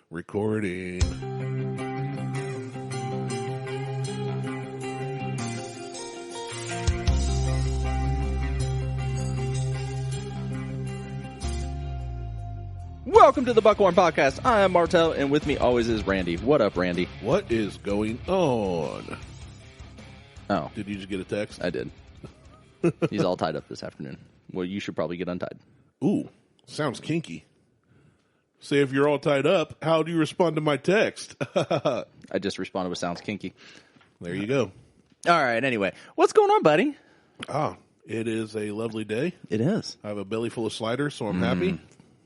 Recording. Welcome to the Buckhorn Podcast. I am Martelle, and with me always is Randy. What up, Randy? What is going on? Oh, Did you just get a text? I did. He's all tied up this afternoon. Well, you should probably get untied. Ooh, sounds kinky. Say if you're all tied up, how do you respond to my text? I just responded with sounds kinky. There you go. All right, anyway. What's going on, buddy? It is a lovely day. It is. I have a belly full of sliders, so I'm happy.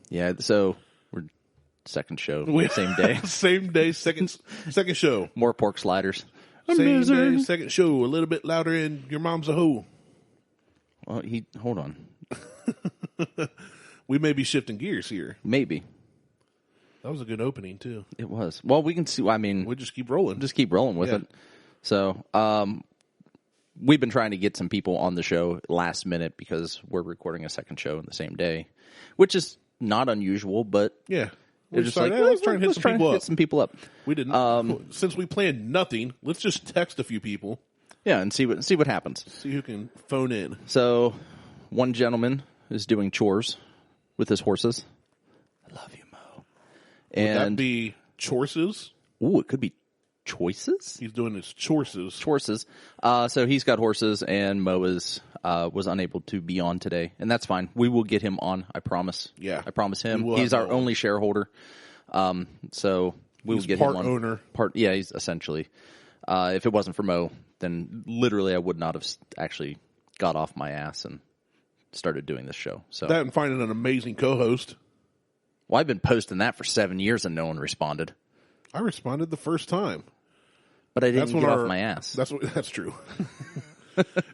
Yeah, so we're second show, same day. Same day, second show. More pork sliders. Same day, second show. A little bit louder, and your mom's a hoe. Well, hold on. We may be shifting gears here. Maybe. That was a good opening, too. It was. Well, we can see, I mean. We'll just keep rolling. Just keep rolling with it. So, we've been trying to get some people on the show last minute because we're recording a second show in the same day, which is not unusual, but yeah, we're just like, let's try and hit some people up. We didn't. Since we planned nothing, let's just text a few people. Yeah, and see what happens. See who can phone in. So, one gentleman is doing chores with his horses. I love you, Mo. And would that be chores? Ooh, it could be choices. He's doing his chores. Chores. So he's got horses, and Mo was unable to be on today, and that's fine. We will get him on. I promise. Yeah, I promise him. He's our only shareholder. So we will get him on. Part owner. Yeah, he's essentially. If it wasn't for Mo, then literally I would not have actually got off my ass and started doing this show. So that and finding an amazing co-host. Well, I've been posting that for 7 years and no one responded. I responded the first time, but I didn't get off my ass. That's true.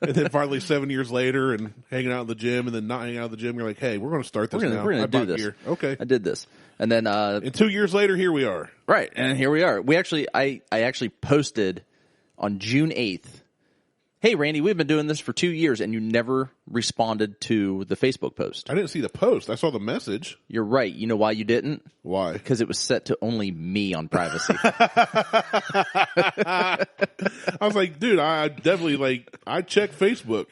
And then finally 7 years later, and hanging out in the gym, and then not hanging out in the gym, you're like, "Hey, we're going to start this now. We're going to do this." Gear. Okay, I did this, and then and 2 years later, here we are. Right, and here we are. I actually posted on June 8th. Hey, Randy, we've been doing this for 2 years, and you never responded to the Facebook post. I didn't see the post. I saw the message. You're right. You know why you didn't? Why? Because it was set to only me on privacy. I was like, dude, I definitely, I checked Facebook.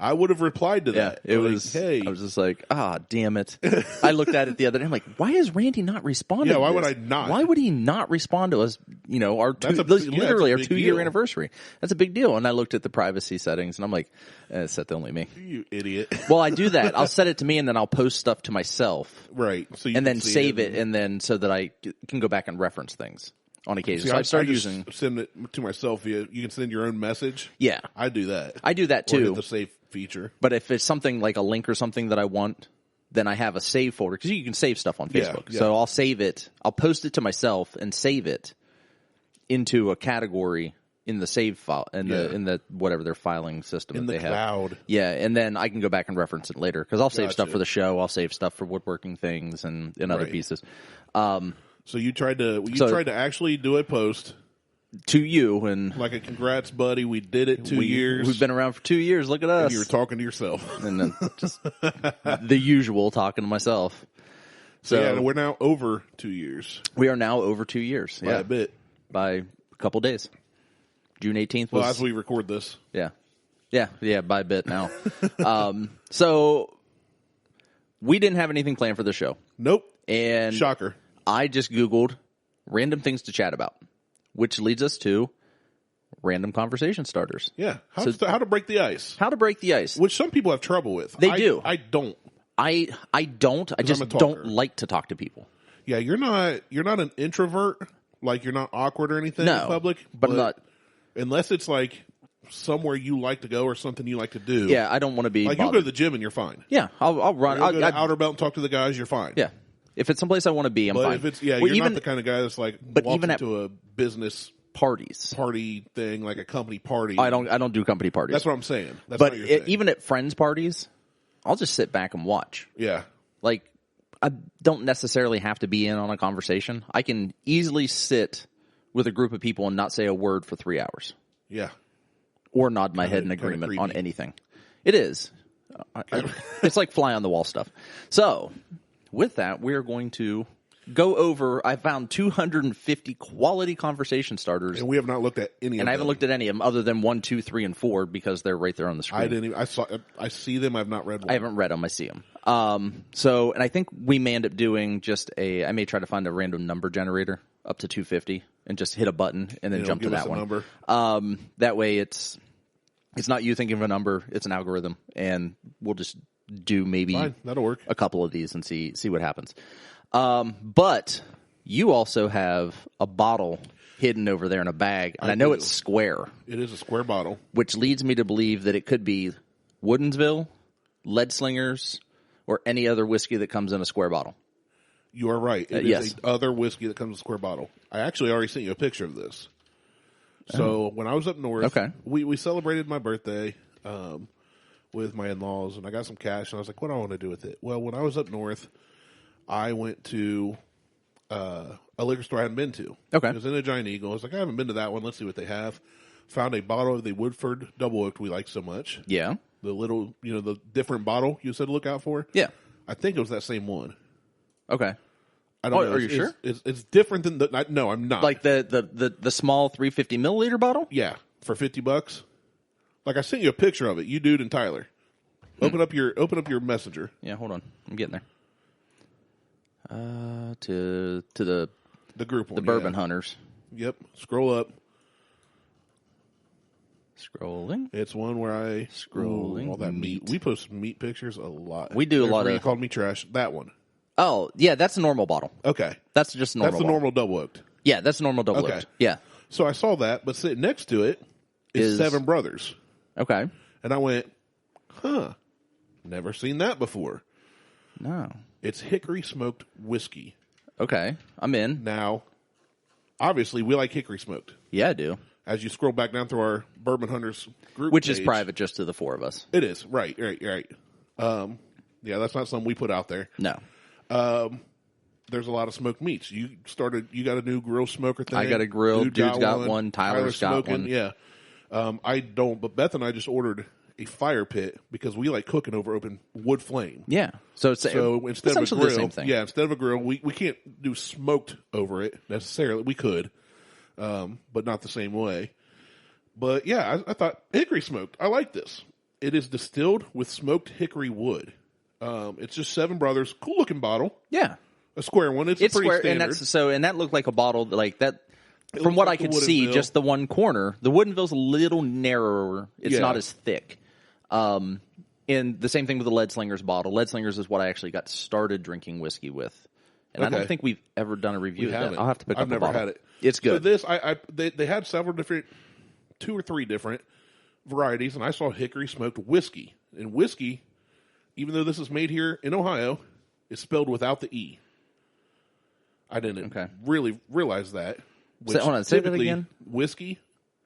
I would have replied to that. Yeah, it was, hey. I was just like, damn it. I looked at it the other day. I'm like, why is Randy not responding? Yeah, why would I not? Why would he not respond to us? You know, our literally our 2 year anniversary. That's a big deal. And I looked at the privacy settings and I'm like, it's set to only me. You idiot. Well, I do that. I'll set it to me and then I'll post stuff to myself. Right. So and then save it and then so that I can go back and reference things on occasion. So I started using. Send it to myself via, you can send your own message. Yeah. I do that. I do that too. Or hit the save feature. But if it's something like a link or something that I want, then I have a save folder because you can save stuff on Facebook. Yeah. So I'll save it. I'll post it to myself and save it into a category in the save file in the whatever their filing system in that they have. In the cloud. Yeah, and then I can go back and reference it later because I'll save stuff for the show. I'll save stuff for woodworking things and other pieces. So you tried to actually do a post. To you and like a congrats, buddy. We did it 2 years. We've been around for 2 years. Look at us. And you were talking to yourself, and then just the usual talking to myself. So yeah, we're now over 2 years. We are now over 2 years. By a bit, by a couple days. June 18th. Well, as we record this, yeah, by a bit now. So we didn't have anything planned for the show. Nope. And shocker. I just Googled random things to chat about. Which leads us to random conversation starters. Yeah. How to break the ice. How to break the ice. Which some people have trouble with. They do. I don't. I don't. I just don't like to talk to people. Yeah, you're not an introvert. Like, you're not awkward or anything in public. But not. Unless it's like somewhere you like to go or something you like to do. Yeah, I don't want to be like, you go to the gym and you're fine. Yeah, I'll run. I'll go to Outer Belt and talk to the guys, you're fine. Yeah. If it's someplace I want to be, I'm fine. If it's, you're not the kind of guy that's like walks into a business party thing, like a company party. I don't do company parties. That's what I'm saying. That's but even at friends' parties, I'll just sit back and watch. Yeah. Like, I don't necessarily have to be in on a conversation. I can easily sit with a group of people and not say a word for 3 hours. Yeah. Or nod my head in agreement on anything. It is. It's like fly on the wall stuff. So, with that, we're going to go over. I found 250 quality conversation starters, And we have not looked at any of them. and I haven't looked at any of them other than 1, 2, 3, and 4 because they're right there on the screen. I didn't even, I see them. I've not read one. I haven't read them. I see them. And I think we may end up doing I may try to find a random number generator up to 250 and just hit a button and then jump to that one. Number. That way it's not you thinking of a number, it's an algorithm, and we'll just do maybe Fine, that'll work. a couple of these and see what happens. But you also have a bottle hidden over there in a bag, and I know it's square. It is a square bottle. Which leads me to believe that it could be Woodensville, Lead Slingers, or any other whiskey that comes in a square bottle. You are right. It yes. is other whiskey that comes in a square bottle. I actually already sent you a picture of this. So when I was up north, we celebrated my birthday with my in-laws, and I got some cash, and I was like, what do I want to do with it? Well, when I was up north, I went to a liquor store I hadn't been to. Okay. It was in a Giant Eagle. I was like, I haven't been to that one. Let's see what they have. Found a bottle of the Woodford Double Oaked we like so much. Yeah. The little, the different bottle you said to look out for. Yeah. I think it was that same one. Okay. I don't know. Are you sure? It's different than no, I'm not. Like the small 350 milliliter bottle? Yeah, for $50. Like I sent you a picture of it. You, dude, and Tyler. Open up your messenger. Yeah, hold on. I'm getting there. To the group one, the Bourbon Hunters. Yep. Scroll up. Scrolling. It's one where I scrolling all that meat. We post meat pictures a lot. We do a lot of. You called me trash. That one. Oh yeah, that's a normal bottle. Okay, that's just normal. That's the normal double oaked. Yeah, that's a normal double oaked. Yeah. So I saw that, but sitting next to it is Seven Brothers. Okay. And I went, never seen that before. No. It's Hickory smoked whiskey. Okay, I'm in. Now, obviously, we like Hickory smoked. Yeah, I do. As you scroll back down through our Bourbon Hunters group Which page, is private just to the four of us. It is. Right. Yeah, that's not something we put out there. No. There's a lot of smoked meats. You got a new grill smoker thing. I got a grill. Dude's got one. Tyler's got one. Yeah. I don't, but Beth and I just ordered a fire pit because we like cooking over open wood flame. Yeah. So instead of a grill, the same thing. Yeah, instead of a grill, we can't do smoked over it necessarily. We could, but not the same way. But yeah, I thought hickory smoked. I like this. It is distilled with smoked hickory wood. It's just Seven Brothers. Cool looking bottle. Yeah. A square one. It's pretty square, standard. And that looked like a bottle like that. From what I could see, just the one corner. The Woodinville's a little narrower. It's not as thick. And the same thing with the Lead Slingers bottle. Lead Slingers is what I actually got started drinking whiskey with. And I don't think we've ever done a review of that. I'll have to pick up a bottle. I've never had it. It's good. So this, they had several different, 2 or 3 different varieties, and I saw hickory smoked whiskey. And whiskey, even though this is made here in Ohio, is spelled without the E. I didn't really realize that. Hold on, say that again. Whiskey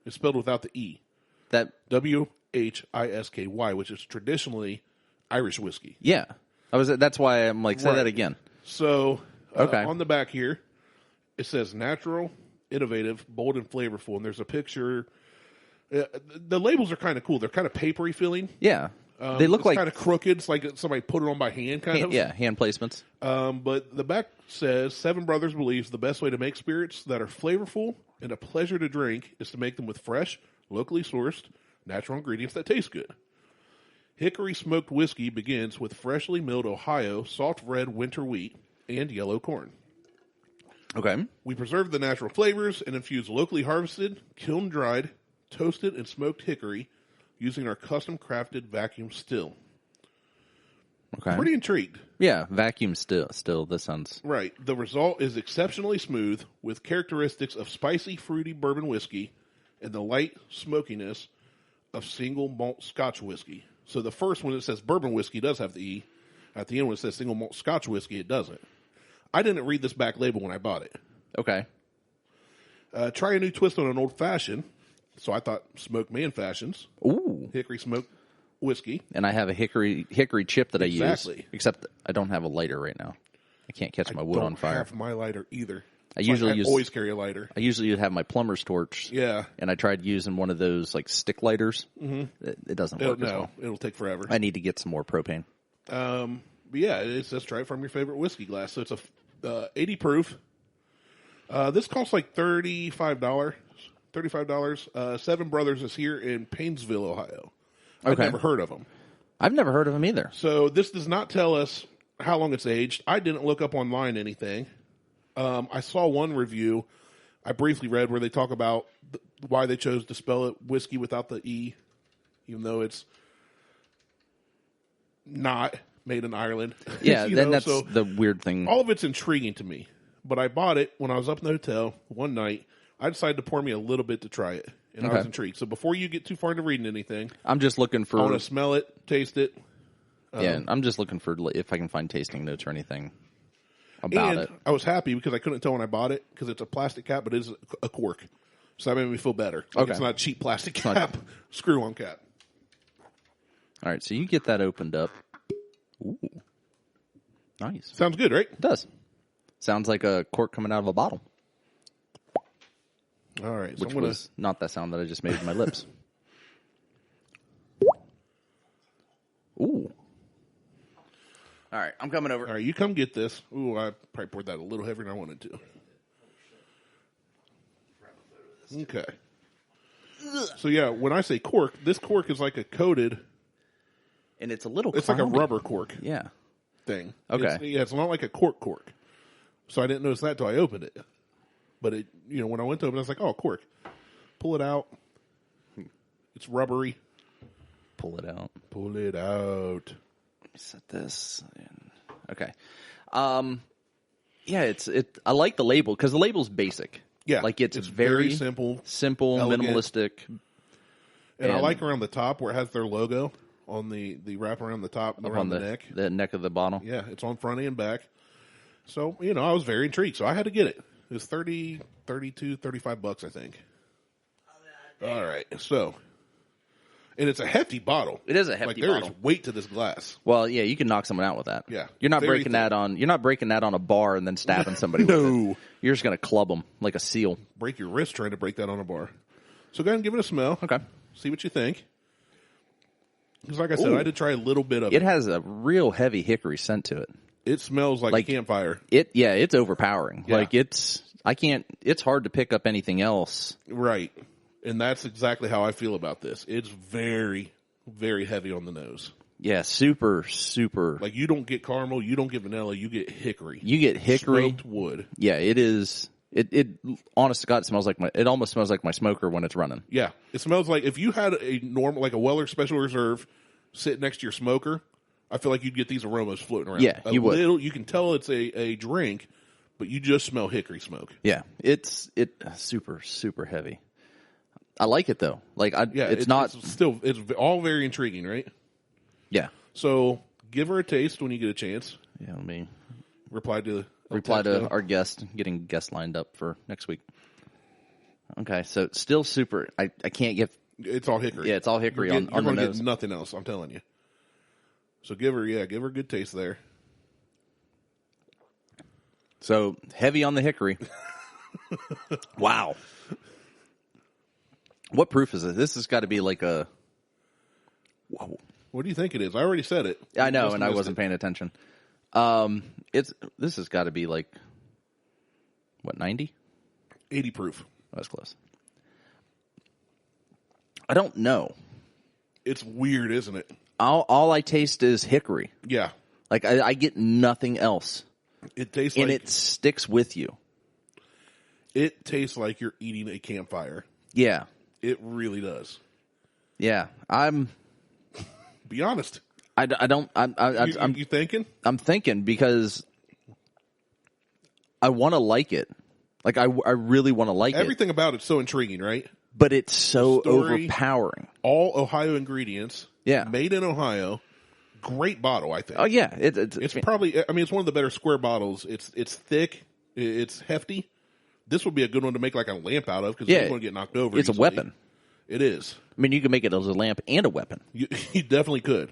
is spelled without the E. That WHISKY, which is traditionally Irish whiskey. Yeah, that's why I'm like, say that again. So on the back here, it says natural, innovative, bold, and flavorful. And there's a picture. The labels are kind of cool. They're kind of papery feeling. Yeah. They look like kind of crooked. It's like somebody put it on by hand, kind of. Yeah, hand placements. But the back says, Seven Brothers believes the best way to make spirits that are flavorful and a pleasure to drink is to make them with fresh, locally sourced, natural ingredients that taste good. Hickory smoked whiskey begins with freshly milled Ohio soft red winter wheat and yellow corn. Okay. We preserve the natural flavors and infuse locally harvested, kiln-dried, toasted, and smoked hickory using our custom-crafted vacuum still. Okay. Pretty intrigued. Yeah, vacuum still. This sounds... Right. The result is exceptionally smooth with characteristics of spicy, fruity bourbon whiskey and the light smokiness of single malt Scotch whiskey. So the first one that says bourbon whiskey does have the E. At the end when it says single malt Scotch whiskey, it doesn't. I didn't read this back label when I bought it. Okay. Try a new twist on an old fashioned. So I thought smoked man fashions. Ooh. Hickory smoked whiskey. And I have a hickory chip that I use. Exactly. Except I don't have a lighter right now. I can't catch my wood on fire. I don't have my lighter either. I always carry a lighter. I usually have my plumber's torch. Yeah. And I tried using one of those like stick lighters. Mm-hmm. It doesn't work as well. It'll take forever. I need to get some more propane. But yeah, it says try it from your favorite whiskey glass. So it's a 80 proof. This costs like $35. Seven Brothers is here in Painesville, Ohio. I've never heard of them. I've never heard of them either. So this does not tell us how long it's aged. I didn't look up online anything. I saw one review I briefly read where they talk about why they chose to spell it whiskey without the E, even though it's not made in Ireland. Yeah, then that's the weird thing. All of it's intriguing to me. But I bought it when I was up in the hotel one night. I decided to pour me a little bit to try it, and I was intrigued. So before you get too far into reading anything, I'm just looking for. I want to smell it, taste it. Yeah, I'm just looking for if I can find tasting notes or anything about it. I was happy because I couldn't tell when I bought it because it's a plastic cap, but it is a cork. So that made me feel better. Like it's not a cheap plastic cap, screw-on cap. All right, so you get that opened up. Ooh, nice. Sounds good, right? It does. Sounds like a cork coming out of a bottle. All right. So which was not that sound that I just made with my lips. Ooh. All right, I'm coming over. All right, you come get this. Ooh, I probably poured that a little heavier than I wanted to. Okay. So, yeah, when I say cork, this cork is like a coated. And it's a little It's cloudy. like a rubber cork. Yeah. Thing. Okay. It's not like a cork. So I didn't notice that until I opened it. But it, when I went to open it, I was like, oh, cork. Pull it out. It's rubbery. Pull it out. Pull it out. Let me set this in. Okay. Yeah, I like the label because the label's basic. Yeah. Like it's very simple, elegant, minimalistic. And I like around the top where it has their logo on the wrap around the top, around the neck. The neck of the bottle. Yeah, it's on front and back. So, I was very intrigued. So I had to get it. It was $30, $32, $35, I think. All right. So, and it's a hefty bottle. It is a hefty bottle. bottle. There is weight to this glass. Well, yeah, you can knock someone out with that. Yeah. You're not breaking that on a bar and then stabbing somebody with it. You're just going to club them like a seal. Break your wrist trying to break that on a bar. So go ahead and give it a smell. Okay. See what you think. Because like I said, I had to try a little bit of it. It has a real heavy hickory scent to it. It smells like a campfire. It's overpowering. Yeah. Like it's hard to pick up anything else. Right. And that's exactly how I feel about this. It's very, very heavy on the nose. Yeah, super, super. Like you don't get caramel, you don't get vanilla, you get hickory. You get hickory. Smoked wood. Yeah, it is. It honest to God, it almost smells like my smoker when it's running. Yeah. It smells like if you had a normal, like a Weller Special Reserve sit next to your smoker, I feel like you'd get these aromas floating around. Yeah, you would. You can tell it's a drink, but you just smell hickory smoke. Yeah, it's super, super heavy. I like it though. It's all very intriguing, right? Yeah. So give her a taste when you get a chance. Yeah, let me reply to our guest, getting guests lined up for next week. Okay, so it's still super. I can't get. It's all hickory. Yeah, it's all hickory on the nose. You're going to get nothing else. I'm telling you. So give her a good taste there. So heavy on the hickory. Wow. What proof is it? This has got to be like a. Whoa. What do you think it is? I already said it. I know, and I wasn't paying attention. This has got to be like what, 90? 80 proof. That's close. I don't know. It's weird, isn't it? All I taste is hickory. Yeah. Like I get nothing else. It tastes and it sticks with you. It tastes like you're eating a campfire. Yeah. It really does. Yeah. Be honest. You thinking? I'm thinking because I want to like it. Like I really want to like Everything about it's so intriguing, right? But it's so overpowering. All Ohio ingredients. Yeah. Made in Ohio. Great bottle, I think. Oh yeah, it's probably. I mean, it's one of the better square bottles. It's thick. It's hefty. This would be a good one to make like a lamp out of because it's going to get knocked over. It's easily. A weapon. It is. I mean, you can make it as a lamp and a weapon. You definitely could.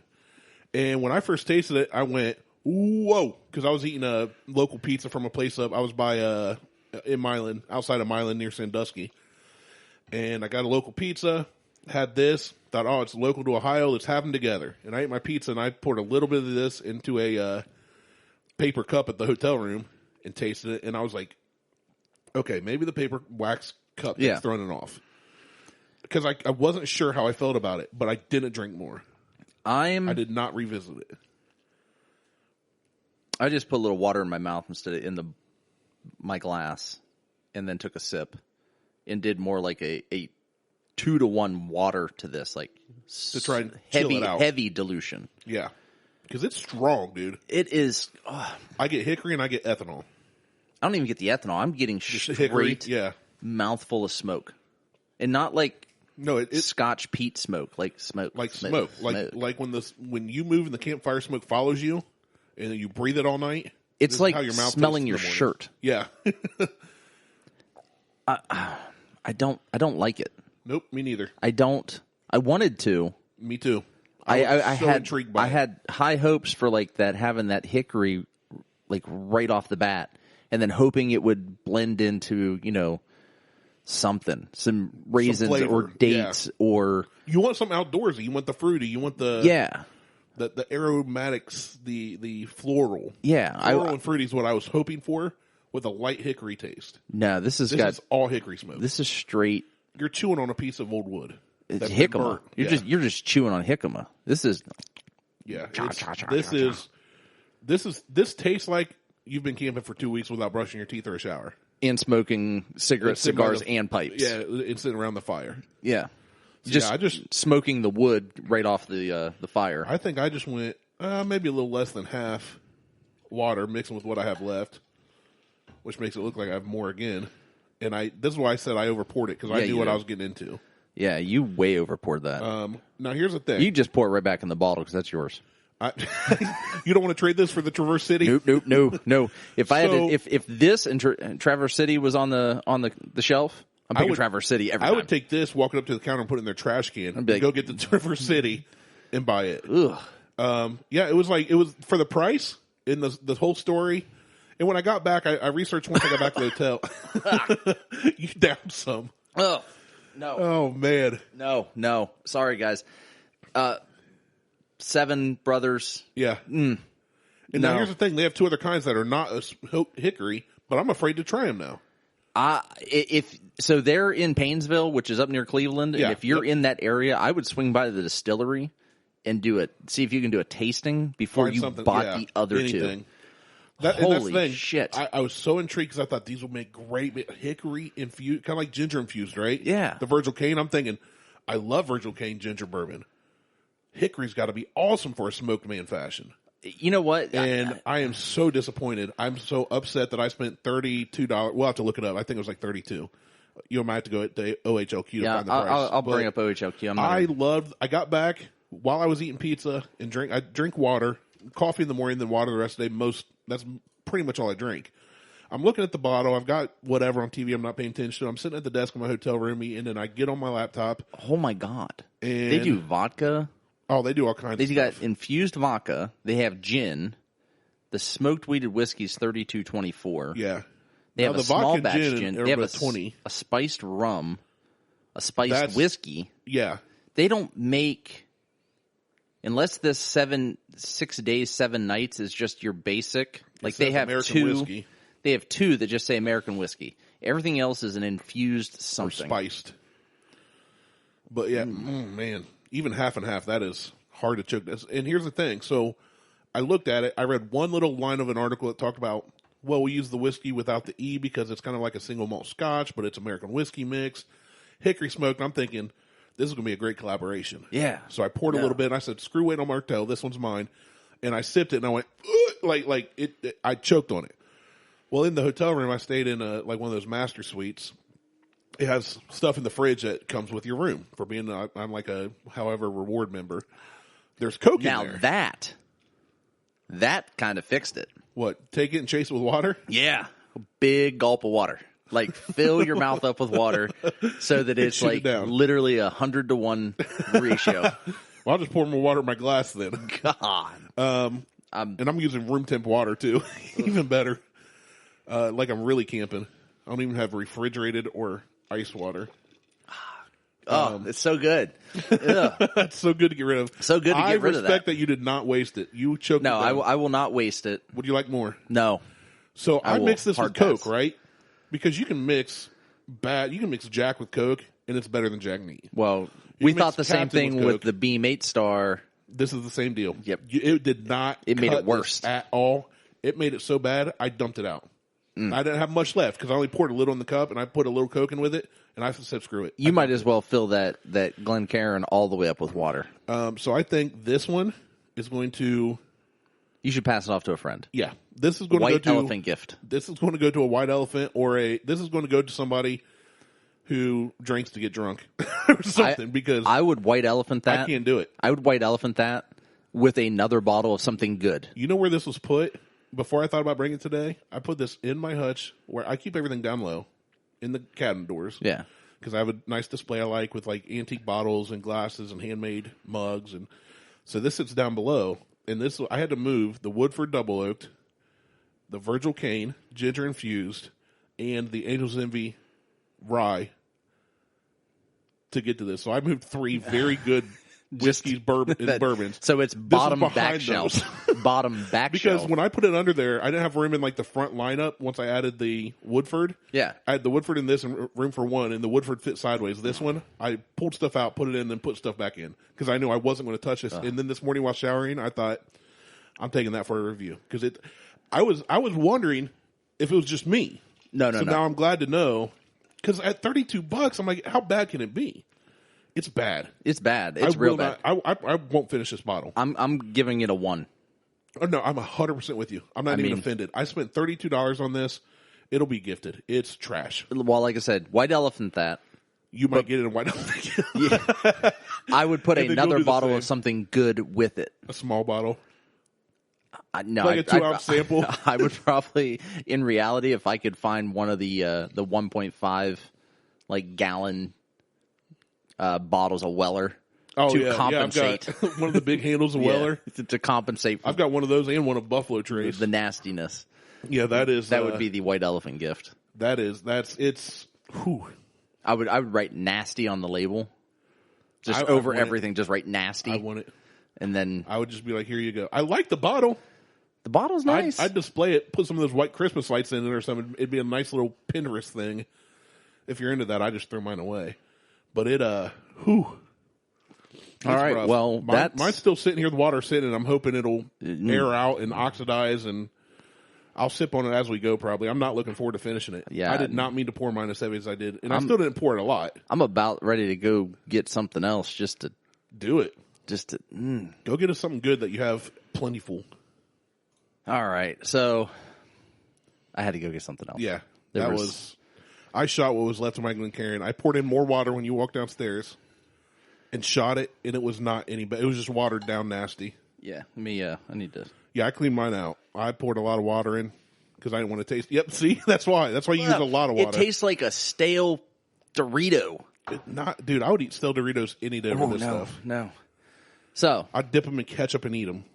And when I first tasted it, I went, whoa, because I was eating a local pizza from a place up. I was by in Milan, outside of Milan near Sandusky, and I got a local pizza. Had this. Thought, oh, it's local to Ohio. Let's have them together. And I ate my pizza, and I poured a little bit of this into a paper cup at the hotel room. and tasted it, and I was like, okay, maybe the paper wax cup is throwing it off. Because I wasn't sure how I felt about it, but I didn't drink more. I did not revisit it. I just put a little water in my mouth instead of in my glass, and then took a sip, and did more like a 2-to-1 water to this, like to try and chill it out. Heavy dilution. Yeah, because it's strong, dude. It is. I get hickory and I get ethanol. I don't even get the ethanol. I'm getting straight mouthful of smoke, and not like Scotch peat smoke, like smoke, like when you move and the campfire smoke follows you, and then you breathe it all night. It's like how your mouth smelling your shirt. Yeah. I don't like it. Nope, me neither. I don't. I wanted to. Me too. I had intrigued by it. I had high hopes for like that, having that hickory like right off the bat, and then hoping it would blend into, something, some raisins or dates or. You want something outdoorsy. You want the fruity. You want the the aromatics, the floral. Yeah, floral and fruity is what I was hoping for, with a light hickory taste. No, this is all hickory smoke. This is straight. You're chewing on a piece of old wood. It's jicama. You're just chewing on jicama. This is this tastes like you've been camping for 2 weeks without brushing your teeth or a shower. And smoking cigarettes, cigars, and pipes. Yeah, and sitting around the fire. Yeah. So just smoking the wood right off the fire. I think I just went maybe a little less than half water mixing with what I have left, which makes it look like I have more again. And this is why I said I over-poured it, because I knew what I was getting into. Yeah, you way over-poured that. Now, here's the thing. You just pour it right back in the bottle, because that's yours. You don't want to trade this for the Traverse City? Nope, no. If this and Traverse City was on the shelf, I'm picking Traverse City every time. I would take this, walk it up to the counter, and put it in their trash can, and go get the Traverse City and buy it. Ugh. Yeah, it was for the price in the whole story. And when I got back, I researched once I got back to the hotel. You downed some. Oh, no. Oh, man. No. Sorry, guys. 7 brothers. Yeah. And now here's the thing. They have 2 other kinds that are not hickory, but I'm afraid to try them now. So they're in Paynesville, which is up near Cleveland, and if you're in that area, I would swing by the distillery and see if you can do a tasting before you bought the other 2. Holy shit. I was so intrigued because I thought these would make great hickory infused, kind of like ginger infused, right? Yeah. The Virgil Cane, I'm thinking, I love Virgil Cane ginger bourbon. Hickory's got to be awesome for a smoked man fashion. You know what? And I am so disappointed. I'm so upset that I spent $32. We'll have to look it up. I think it was like $32. You might have to go to OHLQ to find the price. I'll bring up OHLQ. I got back while I was eating pizza and I drink water, coffee in the morning, then water the rest of the day. That's pretty much all I drink. I'm looking at the bottle. I've got whatever on TV. I'm not paying attention. I'm sitting at the desk in my hotel room eating, and I get on my laptop. Oh my God. And they do vodka. Oh, they do all kinds of stuff. They got infused vodka. They have gin. The smoked wheated whiskey is $32.24. Yeah. They have a small batch gin. They have a 20. A spiced rum, a spiced whiskey. Yeah. They don't make, unless this 6 days, 7 nights is just your basic. Like they have American 2. Whiskey. They have 2 that just say American whiskey. Everything else is an infused something. Or spiced. But yeah, man, even half and half, that is hard to choke. And here's the thing. So I looked at it. I read one little line of an article that talked about, well, we use the whiskey without the E because it's kind of like a single malt scotch, but it's American whiskey mix. Hickory smoked. I'm thinking, this is going to be a great collaboration. Yeah. So I poured a little bit, and I said, screw it on Martelle. This one's mine. And I sipped it, and I went, I choked on it. Well, in the hotel room, I stayed in one of those master suites. It has stuff in the fridge that comes with your room for being I'm like a however reward member. There's Coke in there. Now that kind of fixed it. What? Take it and chase it with water? Yeah, a big gulp of water. Like fill your mouth up with water so that it's like literally 100-to-1 ratio. Well, I'll just pour more water in my glass then. God. And I'm using room temp water too. Even better. Like I'm really camping. I don't even have refrigerated or ice water. It's so good. It's so good to get rid of. So good to get rid of that. I respect that you did not waste it. You choked it down. I will not waste it. Would you like more? No. So I mix this with Coke, right? Because you can mix Jack with Coke, and it's better than Jack neat. Well, we thought the same thing with the Beam 8 Star. This is the same deal. Yep. It did not. It made it worse at all. It made it so bad, I dumped it out. I didn't have much left because I only poured a little in the cup, and I put a little Coke in with it, and I said, "Screw it." You might as well fill that Glencairn all the way up with water. So I think this one is going to. You should pass it off to a friend. Yeah, this is going to go to white elephant gift. This is going to go to a white elephant, this is going to go to somebody who drinks to get drunk or something. Because I would white elephant that. I can't do it. I would white elephant that with another bottle of something good. You know where this was put? Before I thought about bringing it today, I put this in my hutch where I keep everything down low in the cabinet doors. Yeah. Because I have a nice display I like with like antique bottles and glasses and handmade mugs. And so this sits down below. And this, I had to move the Woodford Double Oaked, the Virgil Cane, Ginger Infused, and the Angel's Envy Rye to get to this. So I moved 3 very good whiskeys, bourbons. So it's bottom back shelf. Bottom back because shelf. When I put it under there, I didn't have room in like the front lineup once I added the Woodford. Yeah. I had the Woodford in this and room for one, and the Woodford fit sideways. This one, I pulled stuff out, put it in, then put stuff back in because I knew I wasn't going to touch this. And then this morning while showering, I thought, I'm taking that for a review because I was wondering if it was just me. No. Now I'm glad to know because at $32, I'm like, how bad can it be? It's bad. It's bad. It's real bad. I won't finish this bottle. I'm giving it a 1. Oh, no, I'm 100% with you. I'm not even offended. I spent $32 on this. It'll be gifted. It's trash. Well, like I said, white elephant that. You might get it in white elephant. Yeah. I would put another bottle of something good with it. A small bottle. No, like a 2-ounce sample. I would probably, in reality, if I could find one of the 1.5 like gallon bottles of Weller. To compensate. I've got one of the big handles of Weller. To compensate for I've got one of those and one of Buffalo Trace. The nastiness. Yeah, that would be the white elephant gift. It's whew. I would write nasty on the label. Just over everything, just write nasty. I want it. And then I would just be like, here you go. I like the bottle. The bottle's nice. I'd display it, put some of those white Christmas lights in it or something. It'd be a nice little Pinterest thing. If you're into that, I just throw mine away. But whew. All right, rough. well, mine's still sitting here. The water's sitting, and I'm hoping it'll air out and oxidize, and I'll sip on it as we go. Probably, I'm not looking forward to finishing it. Yeah, I did not mean to pour mine as heavy as I did, and I still didn't pour it a lot. I'm about ready to go get something else just to do it. Just to go get us something good that you have plentiful. All right, so I had to go get something else. Yeah, I shot what was left of my Glencairn. I poured in more water when you walked downstairs. And shot it, and it was not any better. It was just watered down nasty. Yeah, I need to. Yeah, I cleaned mine out. I poured a lot of water in because I didn't want to taste. Yep, see, that's why. That's why you use a lot of water. It tastes like a stale Dorito. Dude, I would eat stale Doritos any day over this stuff. No. So I'd dip them in ketchup and eat them.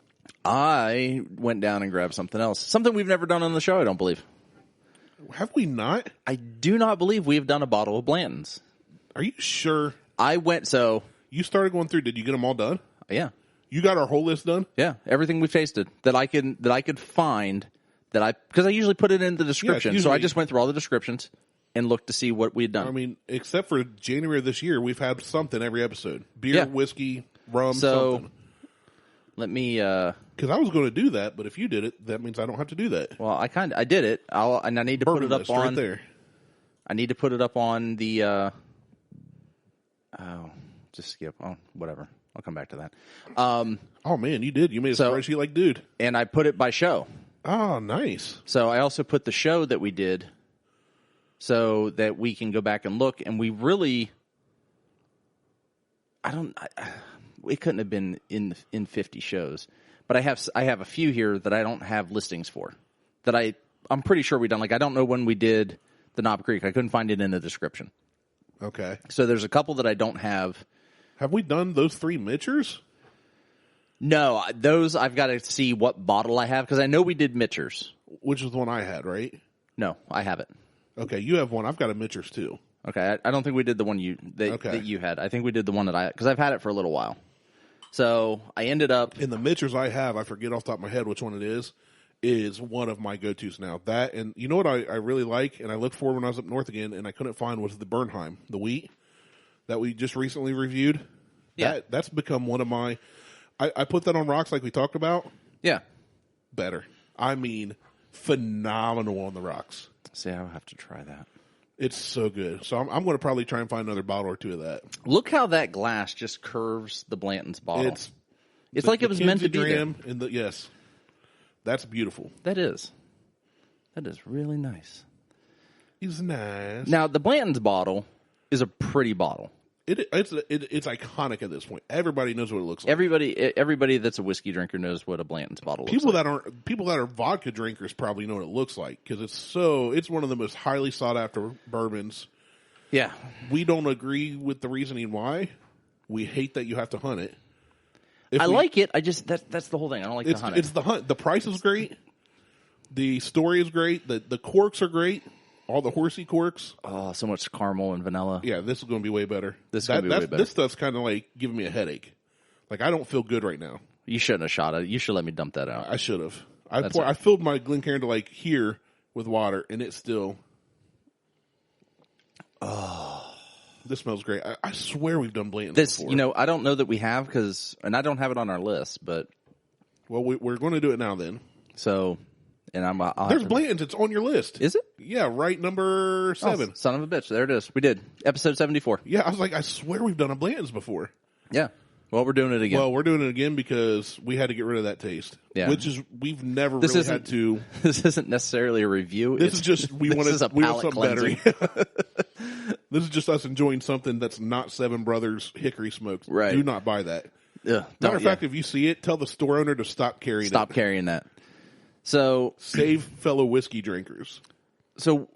I went down and grabbed something else. Something we've never done on the show, I don't believe. Have we not? I do not believe we have done a bottle of Blantons. Are you sure? You started going through. Did you get them all done? Yeah. You got our whole list done? Yeah. Everything we've tasted that I could find because I usually put it in the description. So I just went through all the descriptions and looked to see what we had done. I mean, except for January of this year, we've had something every episode. Beer, whiskey, rum, something. Let me, because I was going to do that, but if you did it, that means I don't have to do that. Well, I did it. And I need to put it up on right there. I need to put it up on the, just skip. Oh, whatever. I'll come back to that. Oh, man, you did. You made a spreadsheet like dude. And I put it by show. Oh, nice. So I also put the show that we did so that we can go back and look. And we really, it couldn't have been in 50 shows. But I have a few here that I don't have listings for that I'm pretty sure we done. Like, I don't know when we did the Knob Creek. I couldn't find it in the description. Okay. So there's a couple that I don't have. Have we done those 3 Mitchers? No, those I've got to see what bottle I have because I know we did Mitchers. Which is the one I had, right? No, I have it. Okay, you have one. I've got a Mitchers too. Okay, I don't think we did the one that you had. I think we did the one that because I've had it for a little while. So I ended up in the Mitchers I have. I forget off the top of my head which one it is. is one of my go-tos now. That, and you know what I really like, and I looked for when I was up north again, and I couldn't find, was the Bernheim, the wheat that we just recently reviewed. Yeah. That's become one of my, I put that on rocks like we talked about. Yeah. Better. I mean, phenomenal on the rocks. See, I'll have to try that. It's so good. So I'm going to probably try and find another bottle or two of that. Look how that glass just curves the Blantons bottle. It's like it was meant to be there. And yes. That's beautiful. That is really nice. He's nice. Now, the Blantons bottle is a pretty bottle. It's iconic at this point. Everybody knows what it looks like. Everybody that's a whiskey drinker knows what a Blanton's bottle looks like. People that are vodka drinkers probably know what it looks like because it's one of the most highly sought after bourbons. Yeah. We don't agree with the reasoning why. We hate that you have to hunt it. I like it. That's the whole thing. I don't like the hunt. It's the hunt. The price is great. The story is great. The corks are great. All the horsey corks. Oh, so much caramel and vanilla. Yeah, this is going to be way better. This stuff's kind of like giving me a headache. Like, I don't feel good right now. You shouldn't have shot it. You should let me dump that out. I should have. I filled my Glencairn to like here with water, and it's still. Oh. This smells great. I swear we've done Blanton before. I don't know that we have and I don't have it on our list, but. Well, we're going to do it now then. So, and there's Blanton's. It's on your list. Is it? Yeah, right, number 7. Oh, son of a bitch. There it is. We did. Episode 74. Yeah, I was like, I swear we've done a Blanton's before. Yeah. Well, we're doing it again. Well, we're doing it again because we had to get rid of that taste. Yeah. Which is, we've never really had to. This isn't necessarily a review. This is just, we want something cleansing. Better. This is just us enjoying something that's not Seven Brothers Hickory smoked. Right. Do not buy that. Yeah. Matter of fact, if you see it, tell the store owner to stop carrying it. Stop carrying that. So. Save fellow whiskey drinkers. So,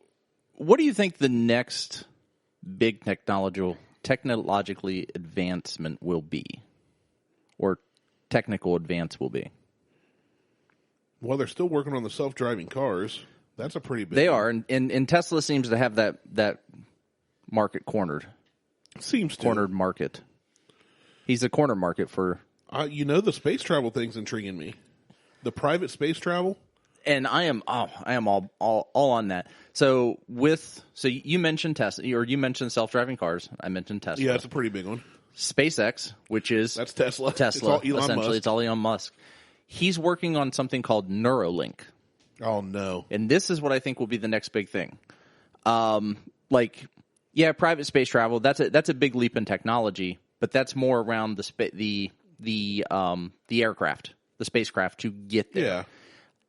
what do you think the next big technologically advancement will be? Or technical advance will be? Well, they're still working on the self-driving cars. That's a pretty big They one. are, and Tesla seems to have that market cornered. Seems to. Cornered market. He's a corner market for... the space travel thing's intriguing me. The private space travel? And I am all on that. So you mentioned Tesla, or you mentioned self-driving cars. I mentioned Tesla. Yeah, it's a pretty big one. SpaceX, which is... That's Tesla. Tesla, it's all Elon essentially. Musk. It's all Elon Musk. He's working on something called Neuralink. Oh, no. And this is what I think will be the next big thing. Private space travel, that's a big leap in technology, but that's more around the aircraft, the spacecraft to get there. Yeah.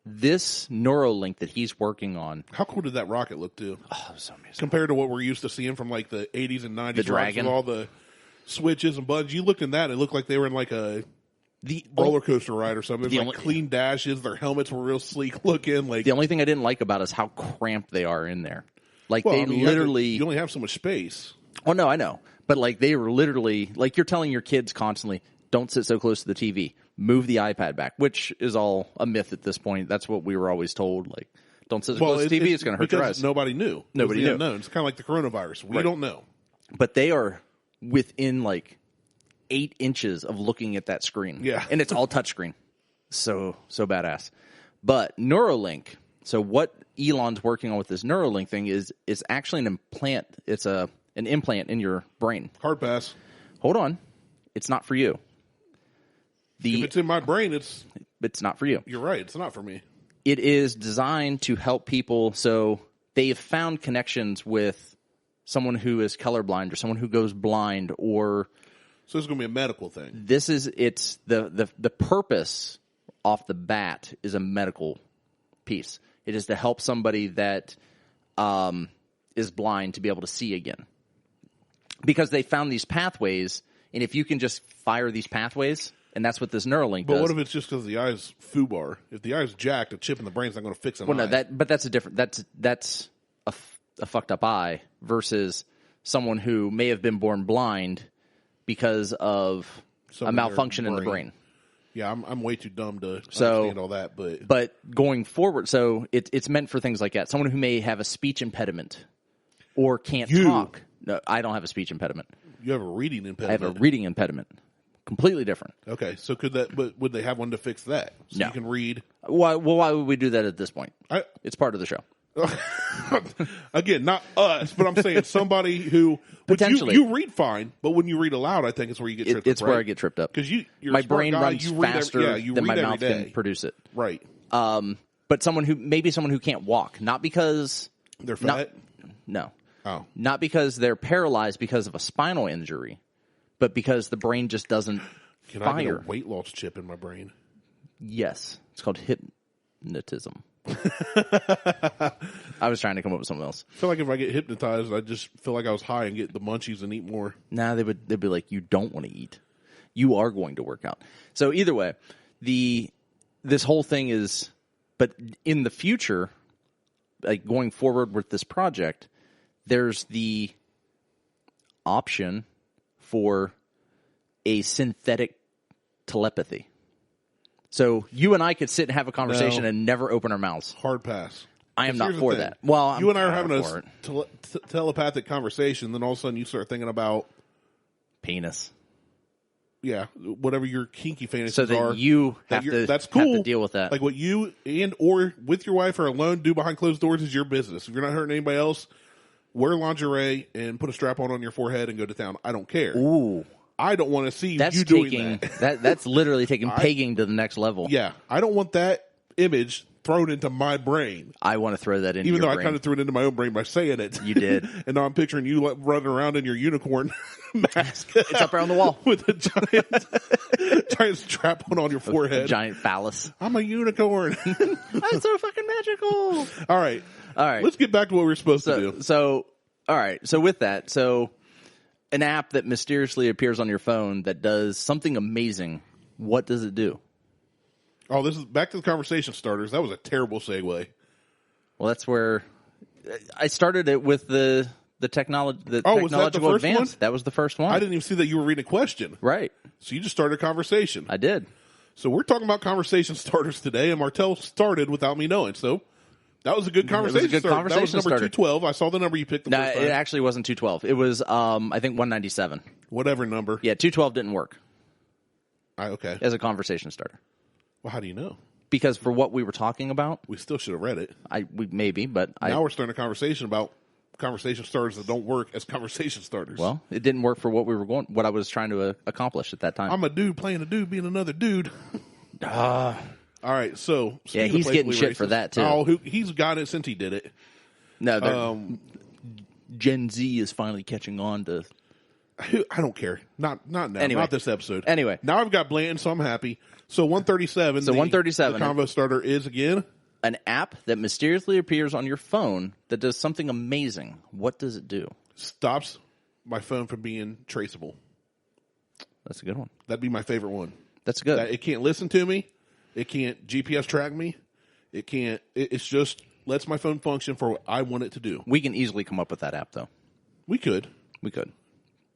This Neuralink that he's working on. How cool did that rocket look, too? Oh, it was so amazing. Compared to what we're used to seeing from like the 80s and 90s. The Dragon. With all the switches and buttons. You looked in that, it looked like they were in like a roller coaster ride or something. It was like clean dashes. Their helmets were real sleek looking. Like, the only thing I didn't like about it is how cramped they are in there. Like, you only have so much space. Oh, no, I know. But like, they were literally, like, you're telling your kids constantly, don't sit so close to the TV. Move the iPad back, which is all a myth at this point. That's what we were always told. Like, don't sit so close to the TV. It's going to hurt your eyes. Nobody knew. Nobody knew. Unknown. It's kind of like the coronavirus. We don't know. But they are within like 8 inches of looking at that screen. Yeah. And it's all touchscreen. So badass. But Neuralink. So what Elon's working on with this Neuralink thing is actually an implant. It's an implant in your brain. Hard pass. Hold on. It's not for you. If it's in my brain, it's not for you. You're right. It's not for me. It is designed to help people. So they have found connections with someone who is colorblind or someone who goes blind or. So this is going to be a medical thing. It's the purpose off the bat is a medical piece. It is to help somebody that is blind to be able to see again. Because they found these pathways, and if you can just fire these pathways, and that's what this Neuralink does. But what if it's just because the eye's foobar? If the eye's jacked, a chip in the brain's not going to fix an eye. No, that's a different. That's a fucked up eye versus someone who may have been born blind because of a malfunction in the brain. Yeah, I'm way too dumb to understand all that. But going forward, so it's meant for things like that. Someone who may have a speech impediment or can't talk. No, I don't have a speech impediment. You have a reading impediment. I have a reading impediment. Completely different. Okay, so but would they have one to fix that? So No. you can read. Why would we do that at this point? It's part of the show. Again, not us, but I'm saying somebody who potentially you read fine, but when you read aloud, I think it's where you get tripped up. It's where I get tripped up because my brain runs faster than my mouth day. can produce it. Right. But someone who can't walk, not because they're fat. No. Oh. Not because they're paralyzed because of a spinal injury, but because the brain just doesn't Can fire. I get a weight loss chip in my brain? Yes. It's called hypnotism. I was trying to come up with something else. I feel like if I get hypnotized, I just feel like I was high and get the munchies and eat more. Nah, they'd be like, you don't want to eat. You are going to work out. So either way, this whole thing is, but in the future, like going forward with this project, there's the option for a synthetic telepathy. So you and I could sit and have a conversation and never open our mouths. Hard pass. I am not for that. Well, you and I are having a telepathic conversation, then all of a sudden you start thinking about penis. Yeah, whatever your kinky fantasies so that are. You have to, that's cool. Have to deal with that. Like what you or with your wife or alone do behind closed doors is your business. If you're not hurting anybody else, wear lingerie and put a strap on your forehead and go to town. I don't care. Ooh. I don't want to see you doing that. That's literally taking pegging to the next level. Yeah, I don't want that image thrown into my brain. I want to throw that into even your though brain. I kind of threw it into my own brain by saying it. You did. And now I'm picturing you running around in your unicorn mask. It's up there on the wall with a giant strap on your forehead. A giant phallus. I'm a unicorn. That's so fucking magical. All right. Let's get back to what we were supposed to do. So, all right. So with that, an app that mysteriously appears on your phone that does something amazing. What does it do? Oh, this is back to the conversation starters. That was a terrible segue. Well, that's where I started it with the technology. Was that the first advance. one? That was the first one. I didn't even see that you were reading a question. Right. So you just started a conversation. I did. So we're talking about conversation starters today, and Martelle started without me knowing. So that was a good conversation. That was number 212. I saw the number you picked. No, it actually wasn't 212. It was I think 197. Whatever number. Yeah, 212 didn't work. Okay. As a conversation starter. Well, how do you know? Because for what we were talking about, we still should have read it. Now we're starting a conversation about conversation starters that don't work as conversation starters. Well, it didn't work for what I was trying to accomplish at that time. I'm a dude playing a dude being another dude. All right, so yeah, he's getting shit for that too. Oh, he's got it since he did it. No, Gen Z is finally catching on to. I don't care. Not now. Anyway. Not this episode. Anyway, now I've got Blanton, so I'm happy. So 137. So 137. The combo starter is again an app that mysteriously appears on your phone that does something amazing. What does it do? Stops my phone from being traceable. That's a good one. That'd be my favorite one. That's good. It can't listen to me. It can't GPS track me. It can't. It's just lets my phone function for what I want it to do. We can easily come up with that app, though. We could.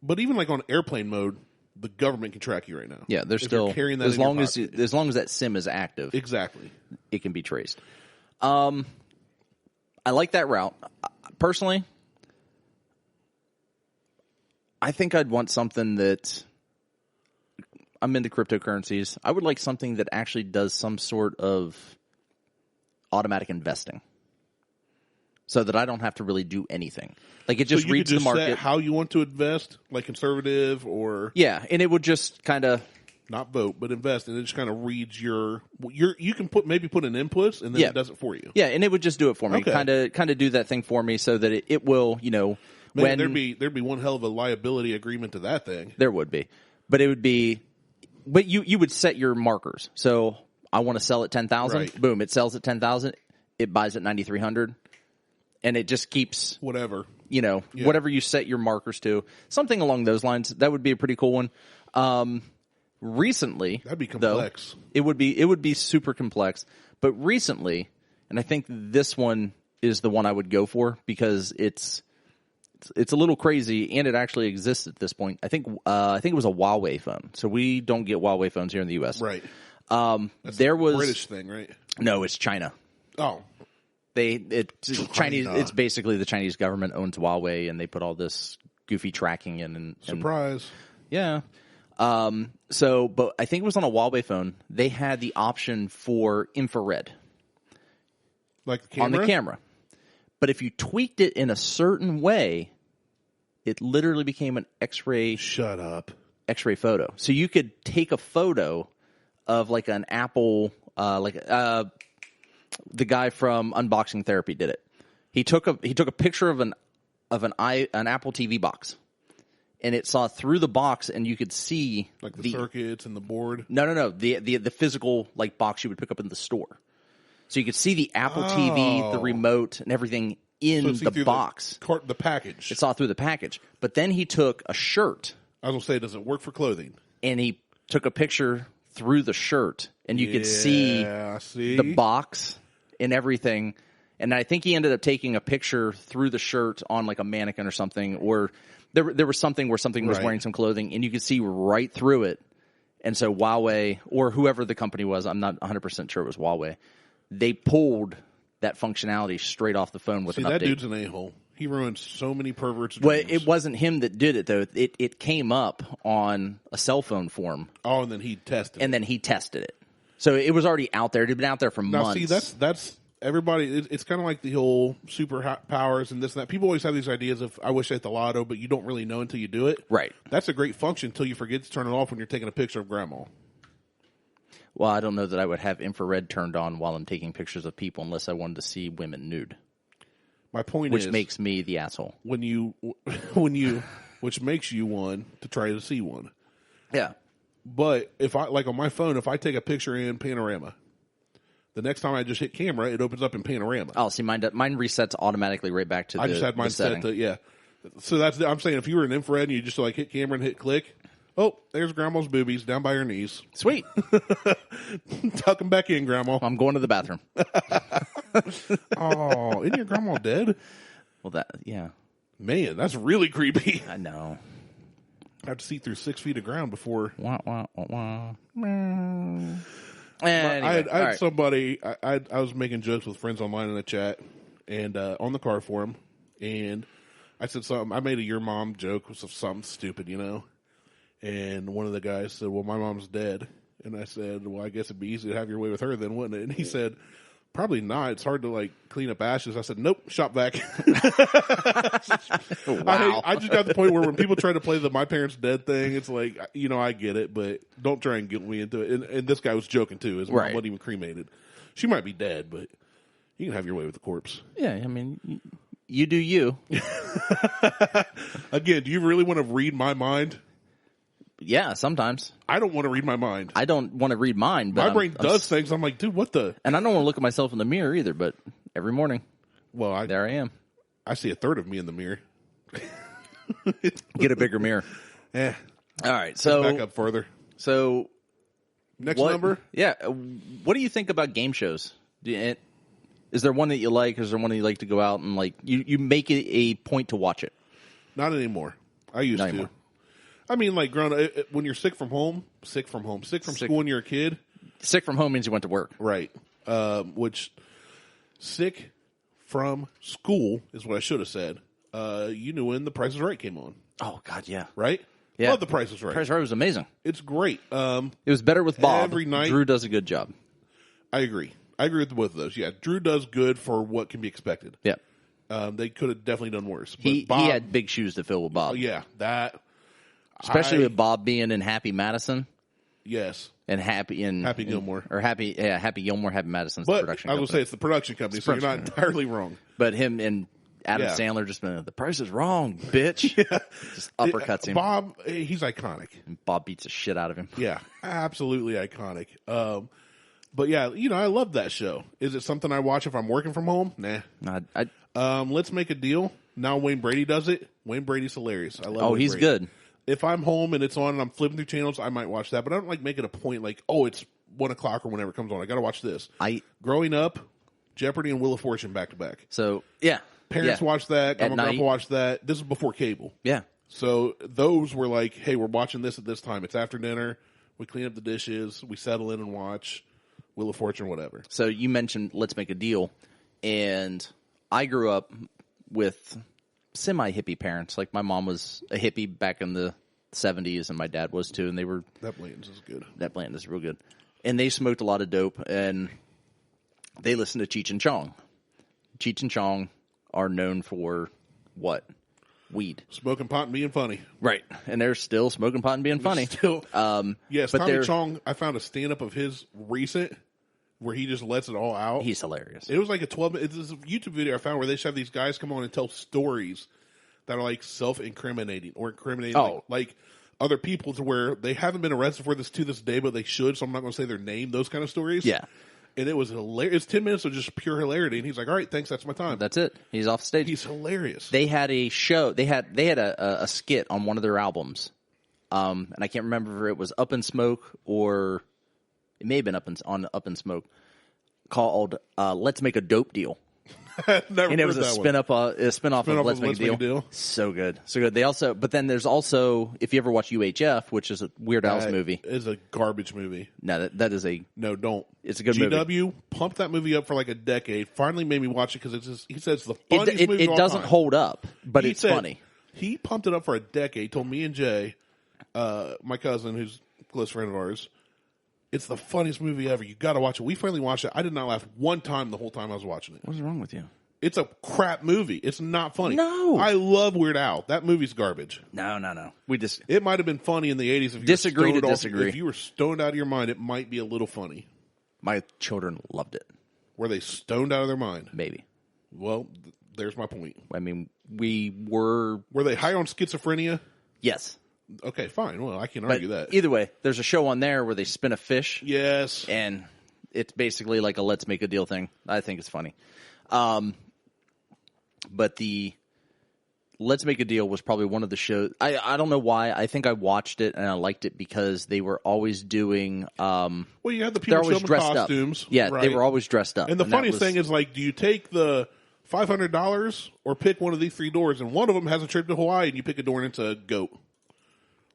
But even like on airplane mode, the government can track you right now. Yeah, they're still carrying that as long as that SIM is active. Exactly, it can be traced. I like that route. Personally, I think I'd want something that I'm into cryptocurrencies. I would like something that actually does some sort of automatic investing, so that I don't have to really do anything. Like it just reads the market. Set how you want to invest, like conservative or and it would just kind of not vote, but invest, and it just kind of reads your. You can put an input, and then it does it for you. Yeah, and it would just do it for me. Okay. Kind of do that thing for me, so that it will, Man, when there'd be one hell of a liability agreement to that thing. There would be, but it would be, but you would set your markers. So I want to sell at 10,000. Right. Boom, it sells at 10,000. It buys at 9,300. And it just keeps whatever, whatever you set your markers to, something along those lines. That would be a pretty cool one. Recently, that'd be complex. Though, it would be super complex. But recently, and I think this one is the one I would go for because it's a little crazy and it actually exists at this point. I think it was a Huawei phone. So we don't get Huawei phones here in the U.S. Right. There was a British thing, right? No, it's China. Oh. Chinese. It's basically the Chinese government owns Huawei, and they put all this goofy tracking in. And surprise. Yeah. But I think it was on a Huawei phone. They had the option for infrared. Like the camera? On the camera. But if you tweaked it in a certain way, it literally became an X-ray. Shut up. X-ray photo. So you could take a photo of like an Apple, the guy from Unboxing Therapy did it. He took a picture of an Apple TV box, and it saw through the box, and you could see like the circuits and the board. No, the physical like box you would pick up in the store. So you could see the Apple TV, the remote, and everything in the box. The package. It saw through the package. But then he took a shirt. I was going to say, does it work for clothing? And he took a picture through the shirt, and you could see the box and everything. And I think he ended up taking a picture through the shirt on like a mannequin or something, or there was something where something was wearing some clothing, and you could see right through it. And so Huawei, or whoever the company was, I'm not 100% sure it was Huawei, they pulled that functionality straight off the phone with an update. That dude's an a-hole. He ruined so many perverts' dreams. Well, it wasn't him that did it, though. It came up on a cell phone form. Oh, and then he tested it. And then he tested it. So it was already out there. It had been out there for months. Now, see, that's everybody. It's kind of like the whole superpowers and this and that. People always have these ideas of, I wish I hit the lotto, but you don't really know until you do it. Right. That's a great function until you forget to turn it off when you're taking a picture of grandma. Well, I don't know that I would have infrared turned on while I'm taking pictures of people unless I wanted to see women nude. My point is, which makes me the asshole. Which makes you one to try to see one. Yeah. But if I, like on my phone, if I take a picture in panorama, the next time I just hit camera, it opens up in panorama. Oh, see, mine resets automatically right back to I just had mine set to, yeah. So I'm saying if you were in infrared and you just like hit camera and hit click, oh, there's grandma's boobies down by her knees. Sweet. Tuck them back in, grandma. I'm going to the bathroom. Oh, isn't your grandma dead? Well, yeah. Man, that's really creepy. I know. I have to see through 6 feet of ground before. Anyway, I had somebody, I was making jokes with friends online in the chat and on the car forum, and I said something. I made a your mom joke with something stupid, you know. And one of the guys said, well, my mom's dead. And I said, well, I guess it'd be easy to have your way with her then, wouldn't it? And he said, probably not. It's hard to, like, clean up ashes. I said, nope, shop vac. Wow. I just got to the point where when people try to play the my parents dead thing, it's like, you know, I get it, but don't try and guilt me into it. And this guy was joking, too. His mom wasn't even cremated. She might be dead, but you can have your way with the corpse. Yeah, I mean, you do you. Again, do you really want to read my mind? Yeah, sometimes. I don't want to read my mind. I don't want to read mine. But my brain does things. I'm like, dude, what the? And I don't want to look at myself in the mirror either, but every morning, there I am. I see a third of me in the mirror. Get a bigger mirror. Yeah. All right, so back up further. So next number? Yeah. What do you think about game shows? Is there one that you like? Is there one that you like to go out and like you make it a point to watch it? Not anymore. I used to. Anymore. I mean, like, growing up, when you're sick from school when you're a kid. Sick from home means you went to work. Right. Which, sick from school is what I should have said. You knew when The Price is Right came on. Oh, God, yeah. Right? Yeah. Love The Price is Right. Price is Right was amazing. It's great. It was better with Bob. Every night. Drew does a good job. I agree. I agree with both of those. Yeah, Drew does good for what can be expected. Yeah. They could have definitely done worse. But he had big shoes to fill with Bob. Oh, yeah. That... Especially with Bob being in Happy Madison. Yes. And Happy Gilmore. Or Happy Gilmore, Happy Madison's the production company. I will say it's the production company, so you're not entirely wrong. But him and Adam Sandler just been, the price is wrong, bitch. Yeah. Just uppercuts him. Bob, he's iconic. And Bob beats the shit out of him. Yeah, absolutely iconic. But yeah, you know, I love that show. Is it something I watch if I'm working from home? Nah. Let's Make a Deal. Now Wayne Brady does it. Wayne Brady's hilarious. I love Wayne he's Brady. Good. If I'm home and it's on and I'm flipping through channels, I might watch that. But I don't like make it a point like, oh, it's 1 o'clock or whenever it comes on. I got to watch this. Growing up, Jeopardy and Wheel of Fortune back to back. So, yeah. Parents watched that. Grandma and Grandpa watched that. This is before cable. Yeah. So those were like, hey, we're watching this at this time. It's after dinner. We clean up the dishes. We settle in and watch Wheel of Fortune, whatever. So you mentioned Let's Make a Deal. And I grew up with semi-hippie parents. Like, my mom was a hippie back in the 70s, and my dad was too, and they were... That Blantons is good. That Blanton is real good. And they smoked a lot of dope, and they listened to Cheech and Chong. Cheech and Chong are known for what? Weed. Smoking pot and being funny. Right. And they're still smoking pot and being funny. Still. Yes, but Tommy Chong, I found a stand-up of his recent where he just lets it all out. He's hilarious. It was like it's a YouTube video I found where they just have these guys come on and tell stories that are like self-incriminating or incriminating like other people, to where they haven't been arrested for this to this day, but they should, so I'm not going to say their name, those kind of stories. Yeah. And it was hilarious. It's 10 minutes of just pure hilarity, and he's like, all right, thanks, that's my time. That's it. He's off stage. He's hilarious. They had a show. They had a skit on one of their albums, and I can't remember if it was Up in Smoke or it may have been Up in Smoke, called "Let's Make a Dope Deal." Never and it was a spin-off of Let's Make a Deal. So good. They also, but then there's also, if you ever watch UHF, which is a Weird Al's movie. It's a garbage movie. No, that is a... No, don't. It's a good movie. GW pumped that movie up for like a decade, finally made me watch it because he says it's the funniest movie of all It doesn't time. hold up, but it's funny. He pumped it up for a decade, told me and Jay, my cousin, who's a close friend of ours, it's the funniest movie ever. You got to watch it. We finally watched it. I did not laugh one time the whole time I was watching it. What's wrong with you? It's a crap movie. It's not funny. No. I love Weird Al. That movie's garbage. No. It might have been funny in the 80s. If you disagree. If you were stoned out of your mind, it might be a little funny. My children loved it. Were they stoned out of their mind? Maybe. Well, there's my point. I mean, we were... Were they high on schizophrenia? Yes. Okay, fine. Well, I can't argue that. Either way, there's a show on there where they spin a fish. Yes. And it's basically like a Let's Make a Deal thing. I think it's funny. But the Let's Make a Deal was probably one of the shows. I don't know why. I think I watched it and I liked it because they were always doing. Well, you had the people showing costumes. Up. Yeah, right. They were always dressed up. And the funniest thing is, like, do you take the $500 or pick one of these three doors? And one of them has a trip to Hawaii, and you pick a door and it's a goat.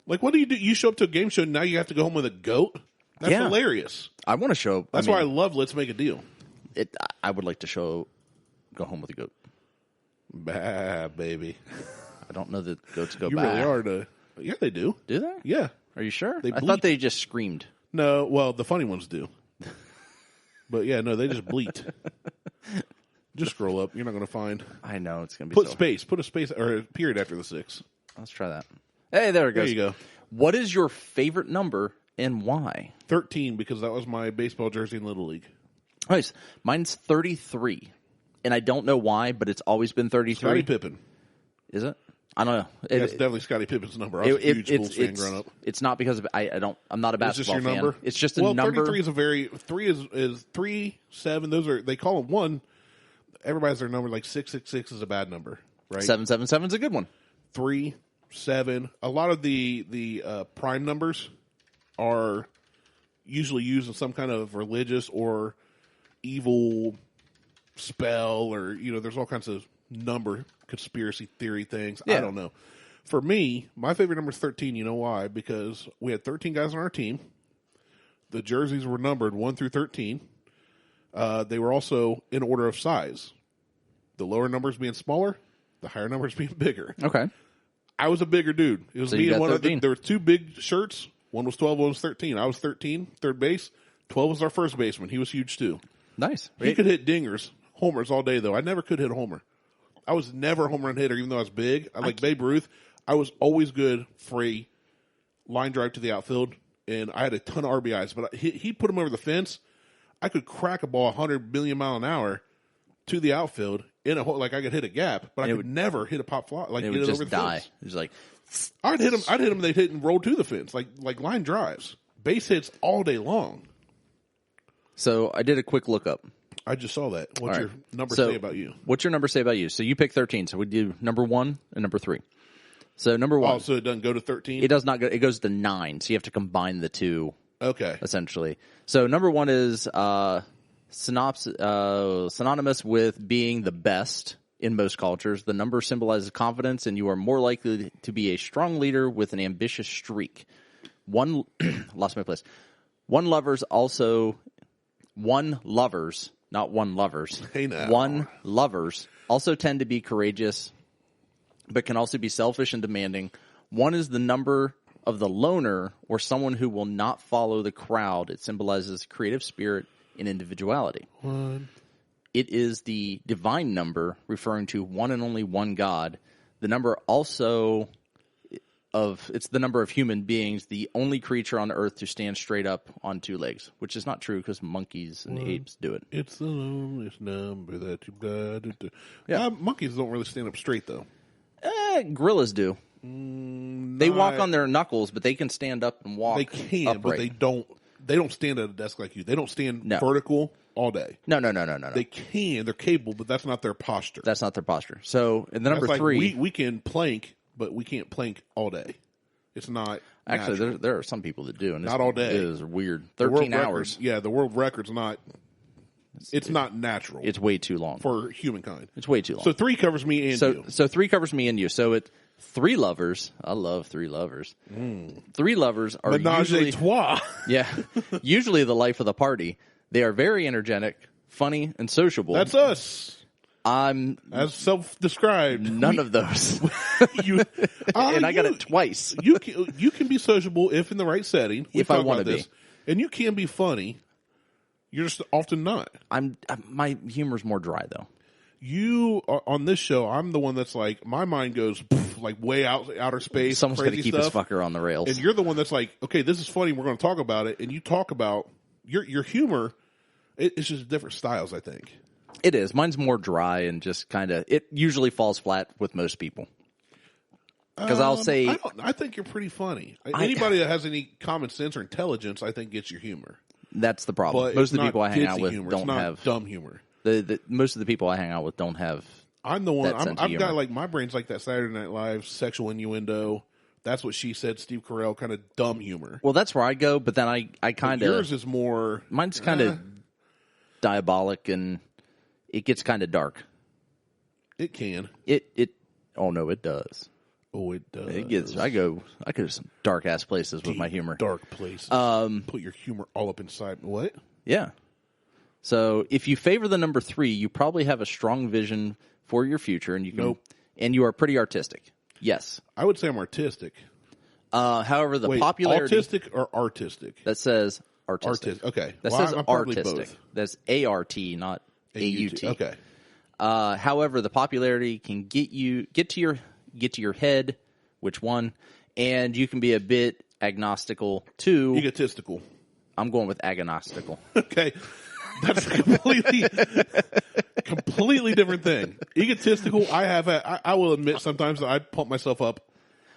Like, what do? You show up to a game show and now you have to go home with a goat? That's hilarious. I want to show. That's why I love Let's Make a Deal. I would like to go home with a goat. Bah, baby. I don't know that goats go you bah. You really are. Yeah, they do. Do they? Yeah. Are you sure? I thought they just screamed. No, well, the funny ones do. But yeah, no, they just bleat. Just scroll up. You're not going to find. I know it's going to be. Put a space or a period after the 6. Let's try that. Hey, there it goes. There you go. What is your favorite number and why? 13, because that was my baseball jersey in Little League. Nice. Mine's 33. And I don't know why, but it's always been 33. Scottie Pippen. Is it? I don't know. That's definitely Scottie Pippen's number. I was a huge Bulls fan growing up. It's not because of I'm not a basketball fan. Number? It's just a number. 33 is a very 3 is 3, 7. Those are, they call them 1. Everybody has their number. Like 666 is a bad number, right? 777 is a good one. 3, 7. A lot of the prime numbers are usually used in some kind of religious or evil spell, or there's all kinds of number conspiracy theory things. Yeah. I don't know. For me, my favorite number is 13. You know why? Because we had 13 guys on our team. The jerseys were numbered 1 through 13. They were also in order of size. The lower numbers being smaller, the higher numbers being bigger. Okay. I was a bigger dude. It was so me and one 13. there were 2 big shirts. One was 12, one was 13. I was 13, third base. 12 was our first baseman. He was huge too. Nice. He could hit dingers, homers all day though. I never could hit a homer. I was never a home run hitter, even though I was big. Like Babe Ruth, I was always good for a line drive to the outfield, and I had a ton of RBIs. But he put them over the fence. I could crack a ball 100 million mile an hour to the outfield in a hole. Like I could hit a gap, but I could never hit a pop fly. Like it get would it just over the die. fence. It was like I'd hit them. They'd hit and roll to the fence, like line drives, base hits all day long. So I did a quick lookup. I just saw that. What's your number say about you? What's your number say about you? So you pick 13. So we do number 1 and number 3. So number 1. Oh, so it doesn't go to 13? It does not go. It goes to 9. So you have to combine the two. Okay. Essentially. So number 1 is synonymous with being the best in most cultures. The number symbolizes confidence, and you are more likely to be a strong leader with an ambitious streak. Lost my place. One lovers, not one lovers. Hey now. One lovers also tend to be courageous, but can also be selfish and demanding. 1 is the number of the loner or someone who will not follow the crowd. It symbolizes creative spirit and individuality. One. It is the divine number, referring to one and only one God. The number also it's the number of human beings, the only creature on earth to stand straight up on two legs, which is not true because monkeys and apes do it. It's the loneliest number that you've got. Yeah. Monkeys don't really stand up straight, though. Gorillas do. They walk on their knuckles, but they can stand up and walk. They can, upright. but they don't stand at a desk like you. They don't stand vertical all day. No. They can. They're capable, but that's not their posture. That's not their posture. So, in the number like 3... We can plank, but we can't plank all day. It's not actually there are some people that do, and not all day. It is weird. 13 hours. The world record's not. It's not natural. It's way too long for humankind. It's way too long. So 3 covers me and you. So 3 covers me and you. So it 3 lovers. I love 3 lovers. 3 lovers are Menage a trois. Yeah, usually the life of the party. They are very energetic, funny, and sociable. That's us. I'm as self-described. None of those. And I got it twice. You can be sociable if in the right setting. If I want to be, and you can be funny. You're just often not. My humor's more dry though. You on this show, I'm the one that's like my mind goes like way outer space. Someone's going to keep this fucker on the rails, and you're the one that's like, okay, this is funny. We're going to talk about it, and you talk about your humor. It's just different styles, I think. It is. Mine's more dry and just kind of. It usually falls flat with most people. Because I'll say, I think you're pretty funny. Anybody that has any common sense or intelligence, I think, gets your humor. That's the problem. But most of the people I hang out with humor. don't it's not have dumb humor. Most of the people I hang out with don't have. I'm the one. I've got like my brain's like that Saturday Night Live sexual innuendo. That's what she said. Steve Carell kind of dumb humor. Well, that's where I go, but then I kind of yours is more. Mine's kind of diabolic and it gets kind of dark. It can. It. Oh no, it does. Oh, it does. It gets. I go to some dark ass places with my humor. Dark places. Put your humor all up inside. What? Yeah. So if you favor the number 3, you probably have a strong vision for your future, and you can. Nope. And you are pretty artistic. Yes. I would say I'm artistic. However, the popularity. Autistic or artistic? That says artistic. Okay. That says artistic. That's ART, not AUT. Okay. However, the popularity can get to your head, which one, and you can be a bit agnostical too. Egotistical. I'm going with agnostical. Okay. That's a completely different thing. Egotistical, I will admit sometimes that I pump myself up.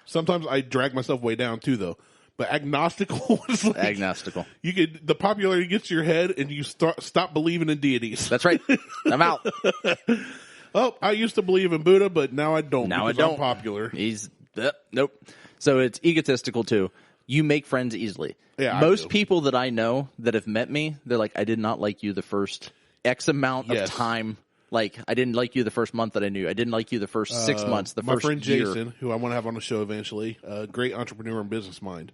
Sometimes I drag myself way down too, though. But agnostical is like agnostical. The popularity gets to your head and you stop believing in deities. That's right. I'm out. Oh, I used to believe in Buddha, but now I don't. Now I don't. I'm popular. Nope. So it's egotistical too. You make friends easily. Yeah, most people that I know that have met me, they're like, I did not like you the first X amount of time. Like, I didn't like you the first month that I knew you. I didn't like you the first 6 months, my first friend year. Jason, who I want to have on the show eventually, great entrepreneur and business mind.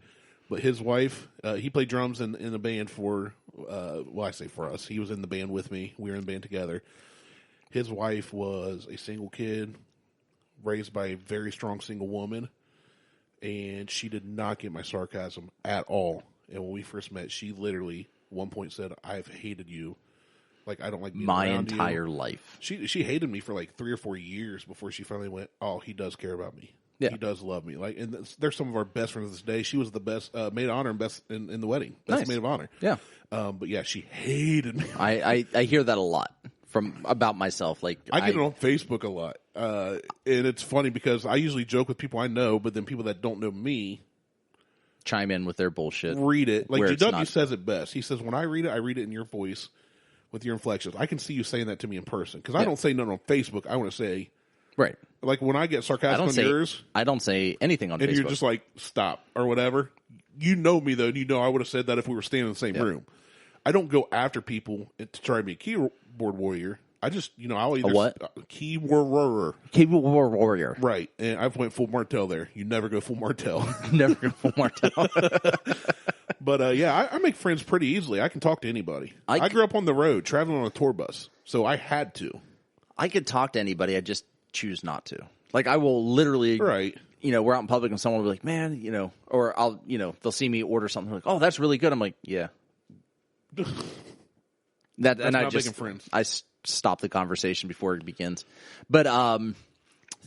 But his wife, he played drums in a band for, I say for us. He was in the band with me. We were in the band together. His wife was a single kid, raised by a very strong single woman. And she did not get my sarcasm at all. And when we first met, she literally, one point said, "I've hated you. Like, I don't like being my around entire you." life. She hated me for like 3 or 4 years before she finally went, "Oh, he does care about me. Yeah. He does love me." Like, and they're some of our best friends this day. She was the best maid of honor and best in the wedding. Best maid of honor. Yeah. But yeah, she hated me. I hear that a lot about myself. Like, I get it on Facebook a lot. And it's funny because I usually joke with people I know, but then people that don't know me chime in with their bullshit. Read it. Like GW says it best. He says, when I read it in your voice with your inflections. I can see you saying that to me in person. Because I don't say nothing on Facebook. I want to say... Right. Like when I get sarcastic on yours... I don't say anything on Facebook. And you're just like, stop, or whatever. You know me, though, and you know I would have said that if we were standing in the same room. I don't go after people to try to be a keyboard warrior. I just, I'll either... A what? Keyboard warrior. Keyboard warrior. Right. And I went full Martelle there. You never go full Martelle. Never go full Martelle. But, I make friends pretty easily. I can talk to anybody. I grew up on the road, traveling on a tour bus. So I had to. I could talk to anybody. I just choose not to. Like, I will literally we're out in public and someone will be like, man, or I'll, they'll see me order something like, oh, that's really good. I'm like, yeah. I stop the conversation before it begins. But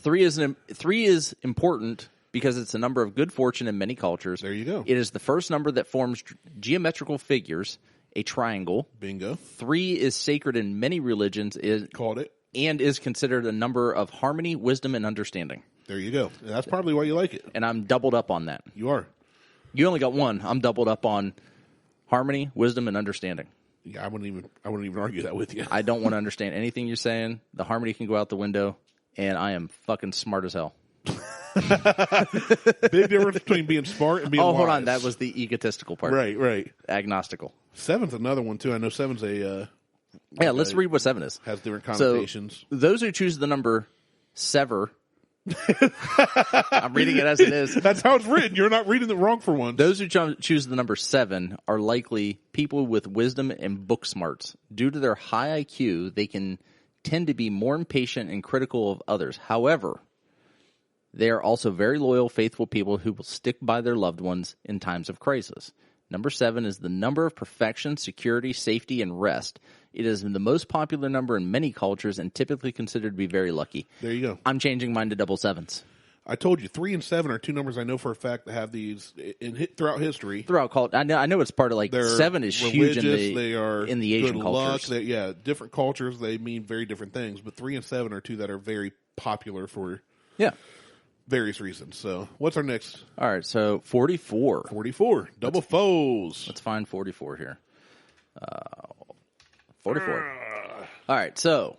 3 is important because it's a number of good fortune in many cultures. There you go. It is the first number that forms geometrical figures, a triangle. Bingo. 3 is sacred in many religions. Called it. And is considered a number of harmony, wisdom, and understanding. There you go. And that's probably why you like it. And I'm doubled up on that. You are. You only got 1. I'm doubled up on harmony, wisdom, and understanding. Yeah, I wouldn't even argue that with you. I don't want to understand anything you're saying. The harmony can go out the window, and I am fucking smart as hell. Big difference between being smart and being wise. Hold on. That was the egotistical part. Right. Agnostical. 7's another one, too. I know 7's a... let's read what 7 is. Has different connotations. So, those who choose the number sever... I'm reading it as it is. That's how it's written. You're not reading it wrong for once. Those who choose the number 7 are likely people with wisdom and book smarts. Due to their high IQ, they can tend to be more impatient and critical of others. However, they are also very loyal, faithful people who will stick by their loved ones in times of crisis. Number 7 is the number of perfection, security, safety, and rest. It is the most popular number in many cultures and typically considered to be very lucky. There you go. I'm changing mine to double 7s. I told you, 3 and 7 are 2 numbers I know for a fact that have these throughout history. Throughout culture. I know it's part of 7 is huge in the Asian cultures. Different cultures, they mean very different things. But 3 and 7 are 2 that are very popular for various reasons. So, what's our next? All right, so 44. 44. Double foes. Let's find 44 here. 44. All right, so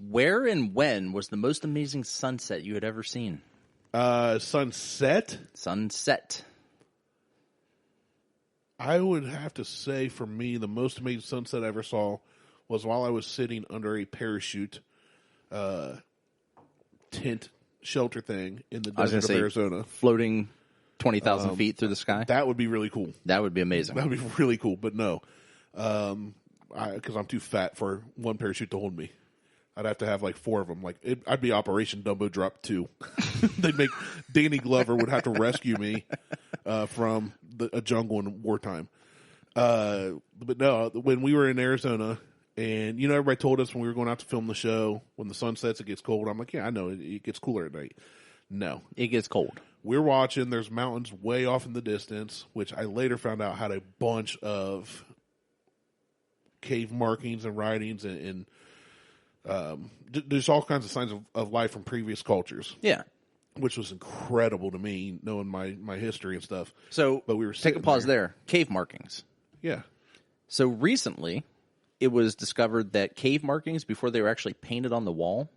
where and when was the most amazing sunset you had ever seen? Sunset? Sunset. I would have to say, for me, the most amazing sunset I ever saw was while I was sitting under a parachute tent shelter thing in the desert of Arizona. Floating 20,000 feet through the sky? That would be really cool. That would be amazing. That would be really cool, but no. Because I'm too fat for one parachute to hold me. I'd have to have 4 of them. I'd be Operation Dumbo Drop 2. They'd make Danny Glover would have to rescue me from a jungle in wartime. But no, when we were in Arizona, and everybody told us when we were going out to film the show, when the sun sets, it gets cold. I'm like, yeah, I know it gets cooler at night. No, it gets cold. We're watching. There's mountains way off in the distance, which I later found out had a bunch of cave markings and writings and there's all kinds of signs of life from previous cultures. Yeah. Which was incredible to me, knowing my history and stuff. So, but we were take a pause there. Cave markings. Yeah. So recently, it was discovered that cave markings, before they were actually painted on the wall,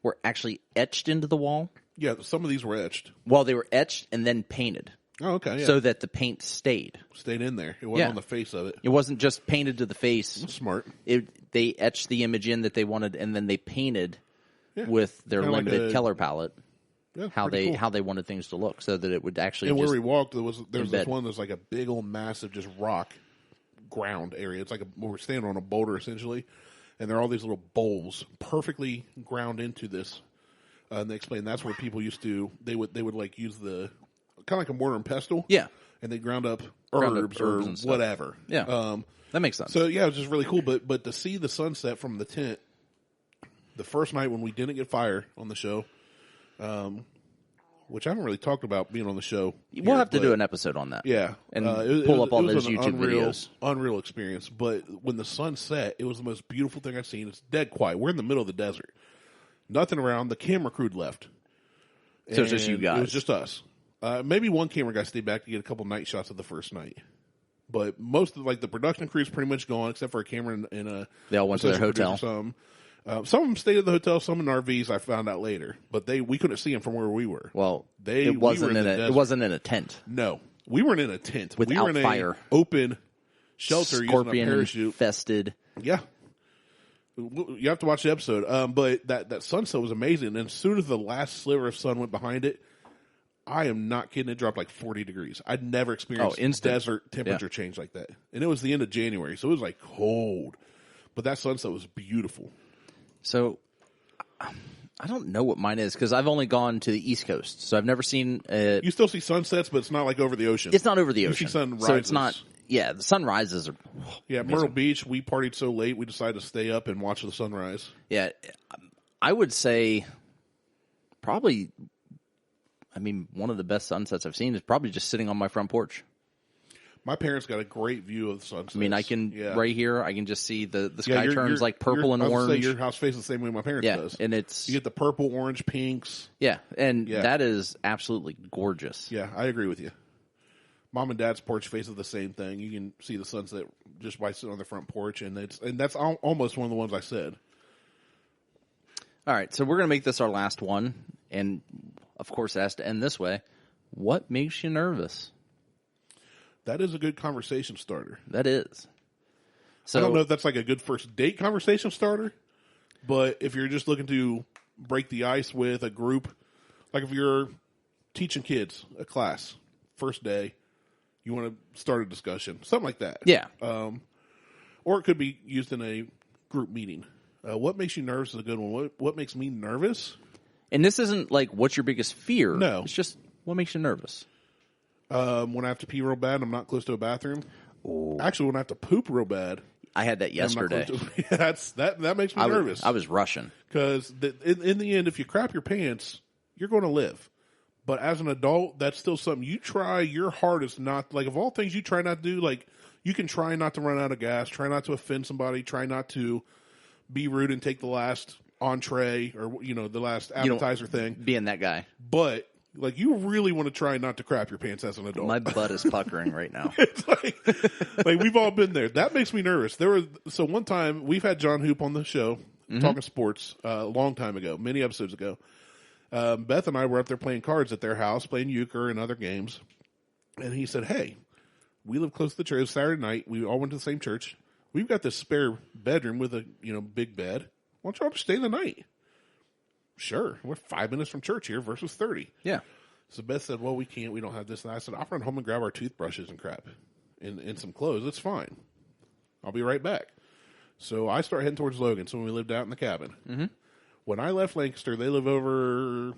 were actually etched into the wall. Yeah, some of these were etched. Well, they were etched and then painted. Oh, okay. Yeah. So that the paint stayed in there. It wasn't on the face of it. It wasn't just painted to the face. That's smart. They etched the image in that they wanted, and then they painted with their limited color palette. Yeah, how they wanted things to look, so that it would actually. And where we walked, there was this one that's like a big old massive just rock ground area. It's like we're standing on a boulder essentially, and there are all these little bowls perfectly ground into this. And they explained that's where people used to they would use the kind of like a mortar and pestle. Yeah. And they ground up herbs or whatever. Yeah. That makes sense. So, yeah, it was just really cool. But to see the sunset from the tent, the first night when we didn't get fire on the show, which I haven't really talked about being on the show. We'll have to do an episode on that. Yeah. And pull up all those YouTube videos. Unreal experience. But when the sun set, it was the most beautiful thing I've seen. It's dead quiet. We're in the middle of the desert. Nothing around. The camera crew left. So it's just you guys. It was just us. Maybe one camera guy stayed back to get a couple night shots of the first night. But most of the production crew is pretty much gone, except for a camera and a. They all went to their hotel. Some of them stayed at the hotel, some in RVs. I found out later, but we couldn't see them from where we were. Well, it wasn't in a tent. No, we weren't in a tent. Without we were in fire, an open shelter, scorpion using a parachute infested. Yeah. You have to watch the episode. But that sunset was amazing. And as soon as the last sliver of sun went behind it, I am not kidding, it dropped 40 degrees. I'd never experienced desert temperature change like that. And it was the end of January, so it was cold. But that sunset was beautiful. So I don't know what mine is because I've only gone to the East Coast, so I've never seen it. You still see sunsets, but it's not like over the ocean. It's not over the ocean. You see sunrises. So it's not, the sunrises are amazing. Myrtle Beach, we partied so late, we decided to stay up and watch the sunrise. Yeah, I would say probably, one of the best sunsets I've seen is probably just sitting on my front porch. My parents got a great view of the sunset. I can, right here, I can just see the sky turns like purple and orange. Your house faces the same way my parents does. And you get the purple, orange, pinks. Yeah, and that is absolutely gorgeous. Yeah, I agree with you. Mom and Dad's porch faces the same thing. You can see the sunset just by sitting on the front porch, and that's almost one of the ones I said. All right, so we're going to make this our last one, and of course it has to end this way. What makes you nervous? That is a good conversation starter. That is. So, I don't know if that's like a good first date conversation starter, but if you're just looking to break the ice with a group, like if you're teaching kids a class, first day, you want to start a discussion, something like that. Yeah. Or it could be used in a group meeting. What makes you nervous is a good one. What makes me nervous? And this isn't like, what's your biggest fear? No. It's just, what makes you nervous? When I have to pee real bad and I'm not close to a bathroom. Ooh. Actually, when I have to poop real bad. I had that yesterday. That makes me nervous. I was rushing. Because in the end, if you crap your pants, you're going to live. But as an adult, that's still something you try your hardest not, like of all things you try not to do, like you can try not to run out of gas, try not to offend somebody, try not to be rude and take the last entree or, the last appetizer thing. Being that guy. But like you really want to try not to crap your pants as an adult. My butt is puckering right now. It's like we've all been there. That makes me nervous. So one time we've had John Hoop on the show talking sports a long time ago, many episodes ago. Beth and I were up there playing cards at their house, playing euchre and other games. And he said, "Hey, we live close to the church. It was Saturday night. We all went to the same church. We've got this spare bedroom with a big bed. Why don't y'all just stay the night?" Sure. We're 5 minutes from church here versus 30. Yeah. So Beth said, "Well, we can't. We don't have this." And I said, "I'll run home and grab our toothbrushes and crap and some clothes. It's fine. I'll be right back." So I start heading towards Logan. So when we lived out in the cabin. Mm-hmm. When I left Lancaster, they live over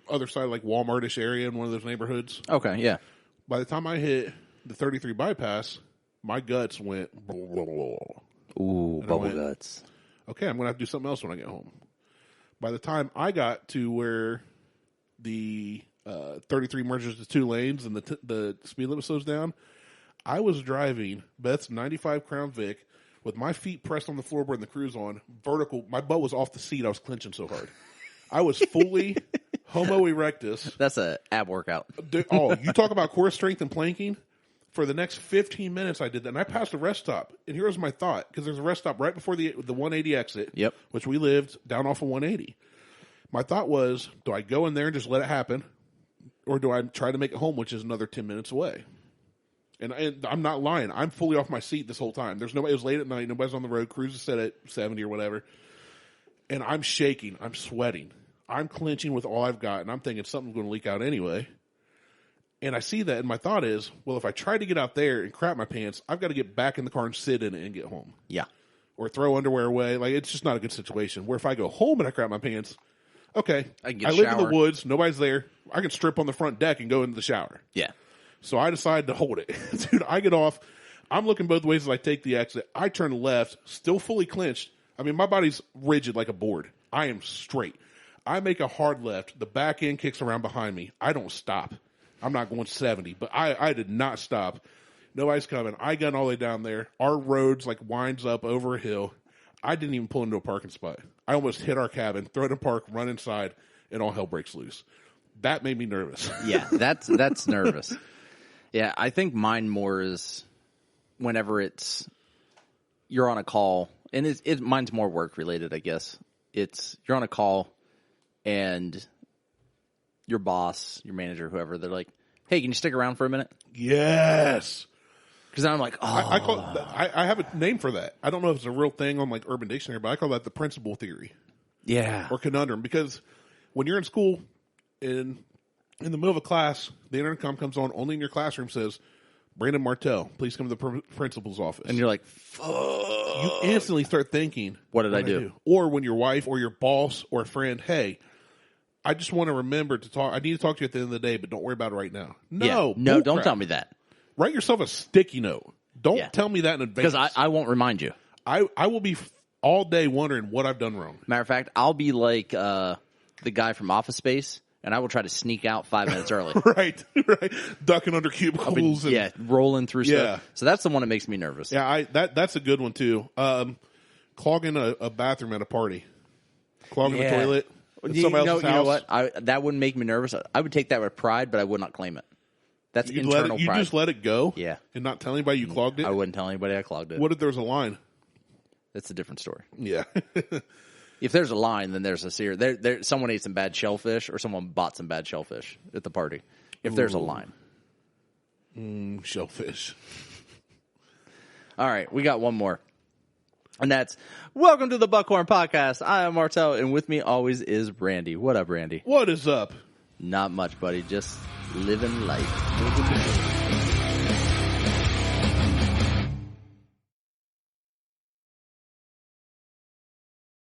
other side, like Walmart-ish area in one of those neighborhoods. Okay, yeah. By the time I hit the 33 bypass, my guts went. Ooh, bubble guts. Okay, I'm going to have to do something else when I get home. By the time I got to where the 33 merges to 2 lanes and the speed limit slows down, I was driving Beth's 95 Crown Vic with my feet pressed on the floorboard and the cruise on, vertical. My butt was off the seat. I was clenching so hard. I was fully homo erectus. That's an ab workout. You talk about core strength and planking. For the next 15 minutes, I did that. And I passed a rest stop. And here was my thought, because there's a rest stop right before the 180 exit, yep, which we lived down off of 180. My thought was, do I go in there and just let it happen? Or do I try to make it home, which is another 10 minutes away? And I'm not lying. I'm fully off my seat this whole time. There's nobody. It was late at night. Nobody's on the road. Cruise is set at 70 or whatever. And I'm shaking. I'm sweating. I'm clenching with all I've got. And I'm thinking something's going to leak out anyway. And I see that, and my thought is, well, if I try to get out there and crap my pants, I've got to get back in the car and sit in it and get home. Yeah. Or throw underwear away. Like, it's just not a good situation. Where if I go home and I crap my pants, okay, I live in the woods, nobody's there, I can strip on the front deck and go into the shower. Yeah. So I decided to hold it. Dude, I get off. I'm looking both ways as I take the exit. I turn left, still fully clenched. I mean, my body's rigid like a board. I am straight. I make a hard left. The back end kicks around behind me. I don't stop. I'm not going 70, but I did not stop. Nobody's coming. I got all the way down there. Our road's like winds up over a hill. I didn't even pull into a parking spot. I almost hit our cabin, throw it in park, run inside, and all hell breaks loose. That made me nervous. Yeah, that's nervous. Yeah, I think mine more is whenever you're on a call, and mine's more work related, I guess. You're on a call, and your boss, your manager, whoever, they're like, "Hey, can you stick around for a minute?" Yes. Because I'm like, oh. I have a name for that. I don't know if it's a real thing on like Urban Dictionary, but I call that the principal theory. Yeah. Or conundrum. Because when you're in school, in the middle of a class, the intercom comes on, only in your classroom says, "Brandon Martelle, please come to the principal's office." And you're like, fuck. you instantly start thinking, what did I do? Or when your wife or your boss or friend, hey, I just want to remember to talk. I need to talk to you at the end of the day, but don't worry about it right now. No, don't tell me that. Write yourself a sticky note. Don't tell me that in advance. Because I won't remind you. I will be all day wondering what I've done wrong. Matter of fact, I'll be like the guy from Office Space, and I will try to sneak out 5 minutes early. right. Ducking under cubicles. Rolling through stuff. So that's the one that makes me nervous. Yeah, that's a good one, too. Clogging a bathroom at a party. Clogging the toilet. You know what? That wouldn't make me nervous. I would take that with pride, but I would not claim it. That's internal pride. You just let it go? Yeah. And not tell anybody you clogged it? I wouldn't tell anybody I clogged it. What if there's a line? That's a different story. Yeah. If there's a line, then there's a serious... someone ate some bad shellfish or someone bought some bad shellfish at the party. If there's a line. Shellfish. All right, we got one more. And that's, welcome to the Buckhorn Podcast. I am Martelle, and with me always is Randy. What up, Randy? What is up? Not much, buddy. Just living life.